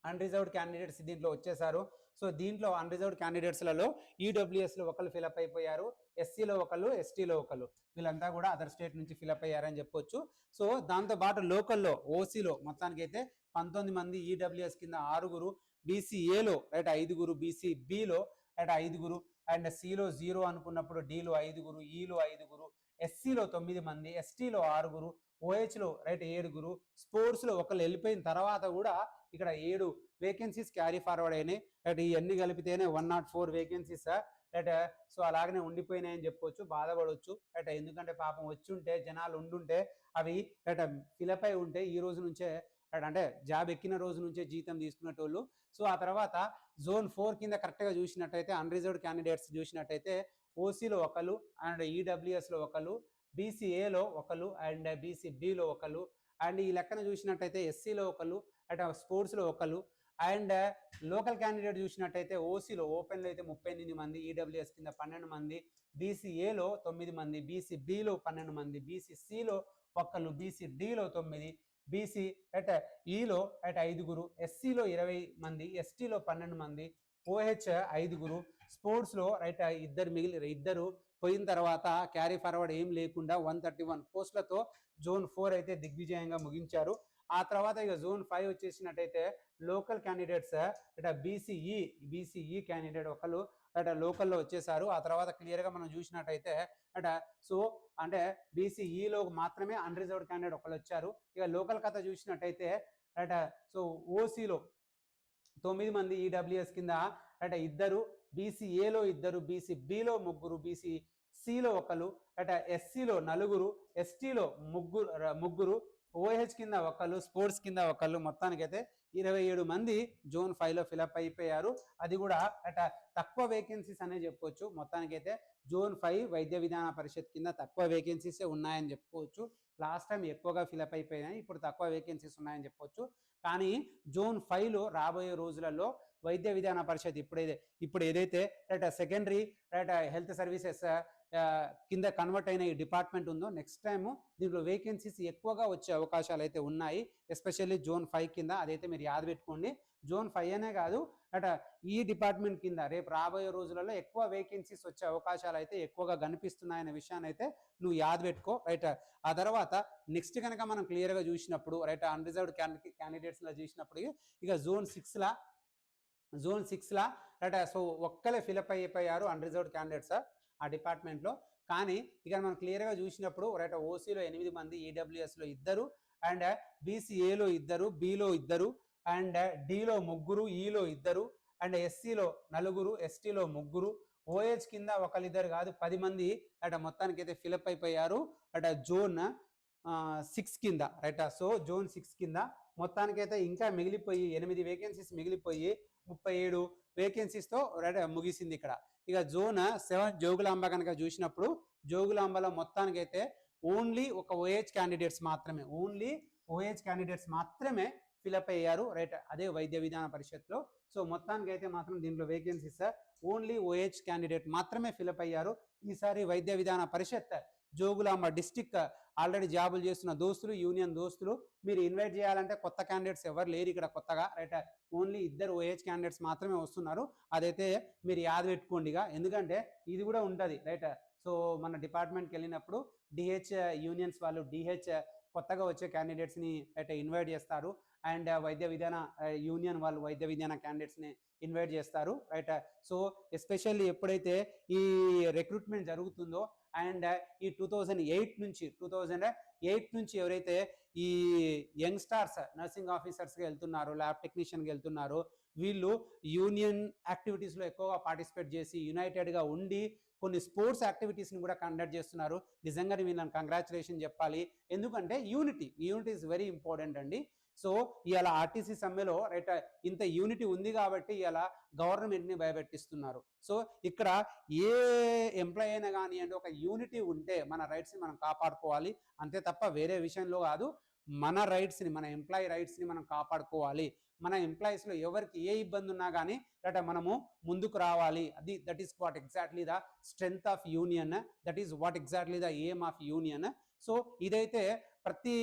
అన్రిజర్వ్డ్ క్యాండిడేట్స్ దీంట్లో వచ్చేసారు. సో దీంట్లో అన్రిజర్వ్డ్ క్యాండిడేట్స్లలో ఈడబ్ల్యూఎస్లో 1 ఫిలప్ అయిపోయారు, ఎస్సీలో 1, ఎస్టీలో 1, వీళ్ళంతా కూడా అదర్ స్టేట్ నుంచి ఫిలప్ అయ్యారని చెప్పొచ్చు. సో దాంతోపాటు లోకల్లో ఓసీలో మొత్తానికి అయితే 19 మంది, ఈడబ్ల్యూఎస్ కింద 6, బీసీఏలో రైట్ 5, బీసీ బిలో రైట్ 5 అండ్ సిలో 0 అనుకున్నప్పుడు డిలో 5, ఈలో 5, ఎస్సీలో 9 మంది, ఎస్టీలో 6, ఓహెచ్లో రైట్ 7, స్పోర్ట్స్లో 1 వెళ్ళిపోయిన తర్వాత కూడా ఇక్కడ 7 వేకెన్సీస్ క్యారీ ఫార్వర్డ్ అయినాయి. రైట్ ఇవన్నీ కలిపితేనే 104 వేకెన్సీస్ రైట్. సో అలాగనే ఉండిపోయినాయని చెప్పొచ్చు, బాధపడవచ్చు రైట్. ఎందుకంటే పాపం వచ్చి ఉంటే జనాలు ఉండుంటే అవి రైట్ ఫిలప్ అయి ఉంటే ఈ రోజు నుంచే అంటే జాబ్ ఎక్కిన రోజు నుంచే జీతం తీసుకునేటోళ్ళు. సో ఆ తర్వాత జోన్ 4 కింద కరెక్ట్గా చూసినట్టయితే అన్రిజర్వ్డ్ క్యాండిడేట్స్ చూసినట్టయితే ఓసీలో 1 అండ్ ఈడబ్ల్యూఎస్లో 1, బీసీఏలో 1 అండ్ బీసీబీలో 1 అండ్ ఈ లెక్కన చూసినట్టయితే ఎస్సీలో 1 అటు స్పోర్ట్స్లో 1 అండ్ లోకల్ క్యాండిడేట్ చూసినట్టయితే ఓసీలో ఓపెన్లో అయితే 38 మంది, ఈడబ్ల్యూఎస్ కింద 12 మంది, బీసీఏలో 9 మంది, బీసీబీలో 12 మంది, బీసీసీలో 1, బీసీడీలో 9, బీసీ అట్ ఈలో అట్ 5, ఎస్సీలో 20 మంది, ఎస్టీలో 12 మంది, ఓహెచ్ 5, స్పోర్ట్స్లో రైట్ 2 పోయిన తర్వాత క్యారీ ఫార్వర్డ్ ఏం లేకుండా 131 పోస్టులతో జోన్ 4 అయితే దిగ్విజయంగా ముగించారు. ఆ తర్వాత ఇక జోన్ 5 వచ్చేసినట్టయితే లోకల్ క్యాండిడేట్స్ ఇట బీసీఈ క్యాండిడేట్ 1 అట లోకల్లో వచ్చేసారు. ఆ తర్వాత క్లియర్గా మనం చూసినట్టయితే అట సో అంటే బీసీఈలో మాత్రమే అన్రిజర్వ్డ్ క్యాండిడేట్ 1 వచ్చారు. ఇక లోకల్ కథ చూసినట్టయితే అట సో ఓసీలో 9 మంది, ఈడబ్ల్యూఎస్ కింద అట 2, బీసీఏలో 2, బీసీబీలో 3, బీసీసీలో 1 అట ఎస్సీలో 4, ఎస్టీలో 3, ఓహెచ్ కింద 1, స్పోర్ట్స్ కింద 1, మొత్తానికైతే 27 మంది జోన్ 5లో ఫిలప్ అయిపోయారు. అది కూడా అట తక్కువ వేకెన్సీస్ అనే చెప్పొచ్చు. మొత్తానికైతే జోన్ 5 వైద్య విధాన పరిషత్ కింద తక్కువ వేకెన్సీసే ఉన్నాయని చెప్పుకోవచ్చు. లాస్ట్ టైం ఎక్కువగా ఫిలప్ అయిపోయినాయి, ఇప్పుడు తక్కువ వేకెన్సీస్ ఉన్నాయని చెప్పొచ్చు. కానీ జోన్ 5లో రాబోయే రోజులలో వైద్య విధాన పరిషత్ ఇప్పుడు ఏదైతే సెకండరీ హెల్త్ సర్వీసెస్ కింద కన్వర్ట్ అయిన ఈ డిపార్ట్మెంట్ ఉందో నెక్స్ట్ టైం దీంట్లో వేకెన్సీస్ ఎక్కువగా వచ్చే అవకాశాలు అయితే ఉన్నాయి, ఎస్పెషల్లీ జోన్ 5 కింద. అదైతే మీరు యాద పెట్టుకోండి. జోన్ 5 అనే కాదు ఈ డిపార్ట్మెంట్ కింద రేపు రాబోయే రోజులలో ఎక్కువ వేకెన్సీస్ వచ్చే అవకాశాలు అయితే ఎక్కువగా కనిపిస్తున్నాయనే విషయాన్ని అయితే నువ్వు యాద పెట్టుకో రైట్. ఆ తర్వాత నెక్స్ట్ కనుక మనం క్లియర్గా చూసినప్పుడు రైట్ అన్రిజర్వ్డ్ క్యాండిడేట్స్లో చూసినప్పుడు ఇక జోన్ 6లా రైట్ సో ఒక్కలే ఫిలప్ అయిపోయారు అన్రిజర్వ్డ్ క్యాండిడేట్స్ ఆ డిపార్ట్మెంట్లో. కానీ ఇక మనం క్లియర్గా చూసినప్పుడు రైట్ ఓసీలో 8 మంది, ఈడబ్ల్యూఎస్లో 2 అండ్ బీసీఏలో 2, బిలో 2 అండ్ డిలో 3, ఈలో 2 అండ్ ఎస్సీలో 4, ఎస్టీలో 3, ఓహెచ్ కింద 1-2 కాదు 10 మంది మొత్తానికి అయితే ఫిలప్ అయిపోయారు జోన్ 6 కింద రైట్. సో జోన్ 6 కింద మొత్తానికైతే ఇంకా మిగిలిపోయి 8 వేకెన్సీస్ మిగిలిపోయి 37 వేకెన్సీస్తో రైట్ ముగిసింది ఇక్కడ. ఇక జోన్ 7 జోగులాంబ కనుక చూసినప్పుడు జోగులాంబలో మొత్తానికైతే ఓన్లీ ఓహెచ్ క్యాండిడేట్స్ మాత్రమే ఫిలప్ అయ్యారు రైట్ అదే వైద్య విధాన పరిషత్లో. సో మొత్తానికైతే మాత్రం దీంట్లో వేకెన్సీస్ ఓన్లీ ఓహెచ్ క్యాండిడేట్ మాత్రమే ఫిలప్ అయ్యారు. ఈసారి వైద్య విధాన పరిషత్ జోగులాంబ డిస్టిక్ ఆల్రెడీ జాబులు చేస్తున్న దోస్తులు, యూనియన్ దోస్తులు మీరు ఇన్వైట్ చేయాలంటే కొత్త క్యాండిడేట్స్ ఎవరు లేరు ఇక్కడ కొత్తగా రైట్. ఓన్లీ 2 ఓహెచ్ క్యాండిడేట్స్ మాత్రమే వస్తున్నారు. అదైతే మీరు యాద పెట్టుకోండిగా, ఎందుకంటే ఇది కూడా ఉంటుంది రైట్. సో మన డిపార్ట్మెంట్కి వెళ్ళినప్పుడు డిహెచ్ యూనియన్స్ వాళ్ళు కొత్తగా వచ్చే క్యాండిడేట్స్ని అయితే ఇన్వైట్ చేస్తారు అండ్ వైద్య విధాన యూనియన్ వాళ్ళు వైద్య విధాన క్యాండిడేట్స్ని ఇన్వైట్ చేస్తారు, రైట్. సో ఎస్పెషల్లీ ఎప్పుడైతే ఈ రిక్రూట్మెంట్ జరుగుతుందో అండ్ ఈ 2008 నుంచి ఎవరైతే ఈ యంగ్స్టార్స్ నర్సింగ్ ఆఫీసర్స్గా వెళ్తున్నారో, ల్యాబ్ టెక్నీషియన్గా వెళ్తున్నారో, వీళ్ళు యూనియన్ యాక్టివిటీస్లో ఎక్కువగా పార్టిసిపేట్ చేసి యునైటెడ్గా ఉండి కొన్ని స్పోర్ట్స్ యాక్టివిటీస్ని కూడా కండక్ట్ చేస్తున్నారు. నిజంగానే వీళ్ళని కంగ్రాచులేషన్ చెప్పాలి, ఎందుకంటే యూనిటీ ఈజ్ వెరీ ఇంపార్టెంట్ అండి. సో ఇవాళ ఆర్టీసీ సమ్మెలో రైట్ ఇంత యూనిటీ ఉంది కాబట్టి ఇవాళ గవర్నమెంట్ని భయపెట్టిస్తున్నారు. సో ఇక్కడ ఏ ఎంప్లాయ్ అయినా కానివ్వండి, ఒక యూనిటీ ఉంటే మన రైట్స్ని మనం కాపాడుకోవాలి, అంతే తప్ప వేరే విషయంలో కాదు. మన రైట్స్ని, మన ఎంప్లాయీ రైట్స్ని మనం కాపాడుకోవాలి. మన ఎంప్లాయీస్లో ఎవరికి ఏ ఇబ్బంది ఉన్నా కానీ మనము ముందుకు రావాలి. That is what exactly the strength of union, that is what exactly the aim of union. So ఇదైతే ప్రతి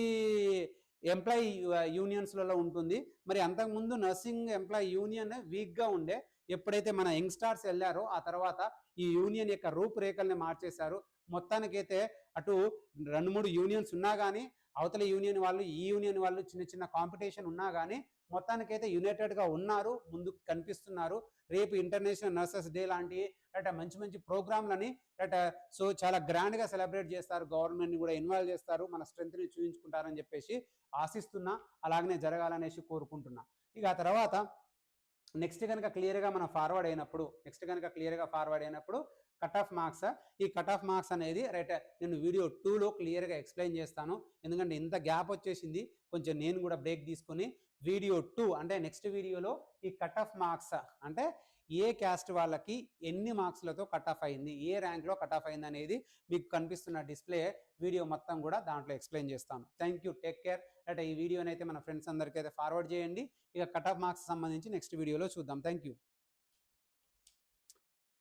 ఎంప్లాయీ యూనియన్స్లలో ఉంటుంది. మరి అంతకుముందు నర్సింగ్ ఎంప్లాయీ యూనియన్ వీక్గా ఉండే, ఎప్పుడైతే మన యంగ్స్టార్స్ వెళ్ళారో ఆ తర్వాత ఈ యూనియన్ యొక్క రూపురేఖల్ని మార్చేశారు. మొత్తానికైతే అటు 2-3 యూనియన్స్ ఉన్నా కానీ అవతల యూనియన్ వాళ్ళు ఈ యూనియన్ వాళ్ళు చిన్న కాంపిటీషన్ ఉన్నా కానీ మొత్తానికైతే యునైటెడ్గా ఉన్నారు, ముందుకు కనిపిస్తున్నారు. రేపు ఇంటర్నేషనల్ నర్సెస్ డే లాంటి మంచి ప్రోగ్రాంలని సో చాలా గ్రాండ్గా సెలబ్రేట్ చేస్తారు, గవర్నమెంట్ని కూడా ఇన్వాల్వ్ చేస్తారు, మన స్ట్రెంత్ని చూపించుకుంటారని చెప్పేసి ఆశిస్తున్నా, అలాగనే జరగాలనేసి కోరుకుంటున్నా. ఇక ఆ తర్వాత నెక్స్ట్ కనుక క్లియర్గా మనం ఫార్వర్డ్ అయినప్పుడు కట్ ఆఫ్ మార్క్స్. ఈ కట్ ఆఫ్ మార్క్స్ అనేది నేను వీడియో 2లో క్లియర్గా ఎక్స్ప్లెయిన్ చేస్తాను, ఎందుకంటే ఇంత గ్యాప్ వచ్చేసింది. కొంచెం నేను కూడా బ్రేక్ తీసుకొని వీడియో 2 అంటే నెక్స్ట్ వీడియోలో ఈ కట్ ఆఫ్ మార్క్స్ అంటే ఏ క్యాస్ట్ వాళ్ళకి ఎన్ని మార్క్స్లతో కట్ ఆఫ్ అయింది, ఏ ర్యాంక్లో కట్ ఆఫ్ అయింది అనేది మీకు కనిపిస్తున్న డిస్ప్లే వీడియో మొత్తం కూడా దాంట్లో ఎక్స్ప్లెయిన్ చేస్తాను. Thank you, take care. ఈ వీడియోని అయితే మన ఫ్రెండ్స్ అందరికీ అయితే ఫార్వర్డ్ చేయండి. ఇక కట్ ఆఫ్ మార్క్స్ సంబంధించి నెక్స్ట్ వీడియోలో చూద్దాం. Thank you.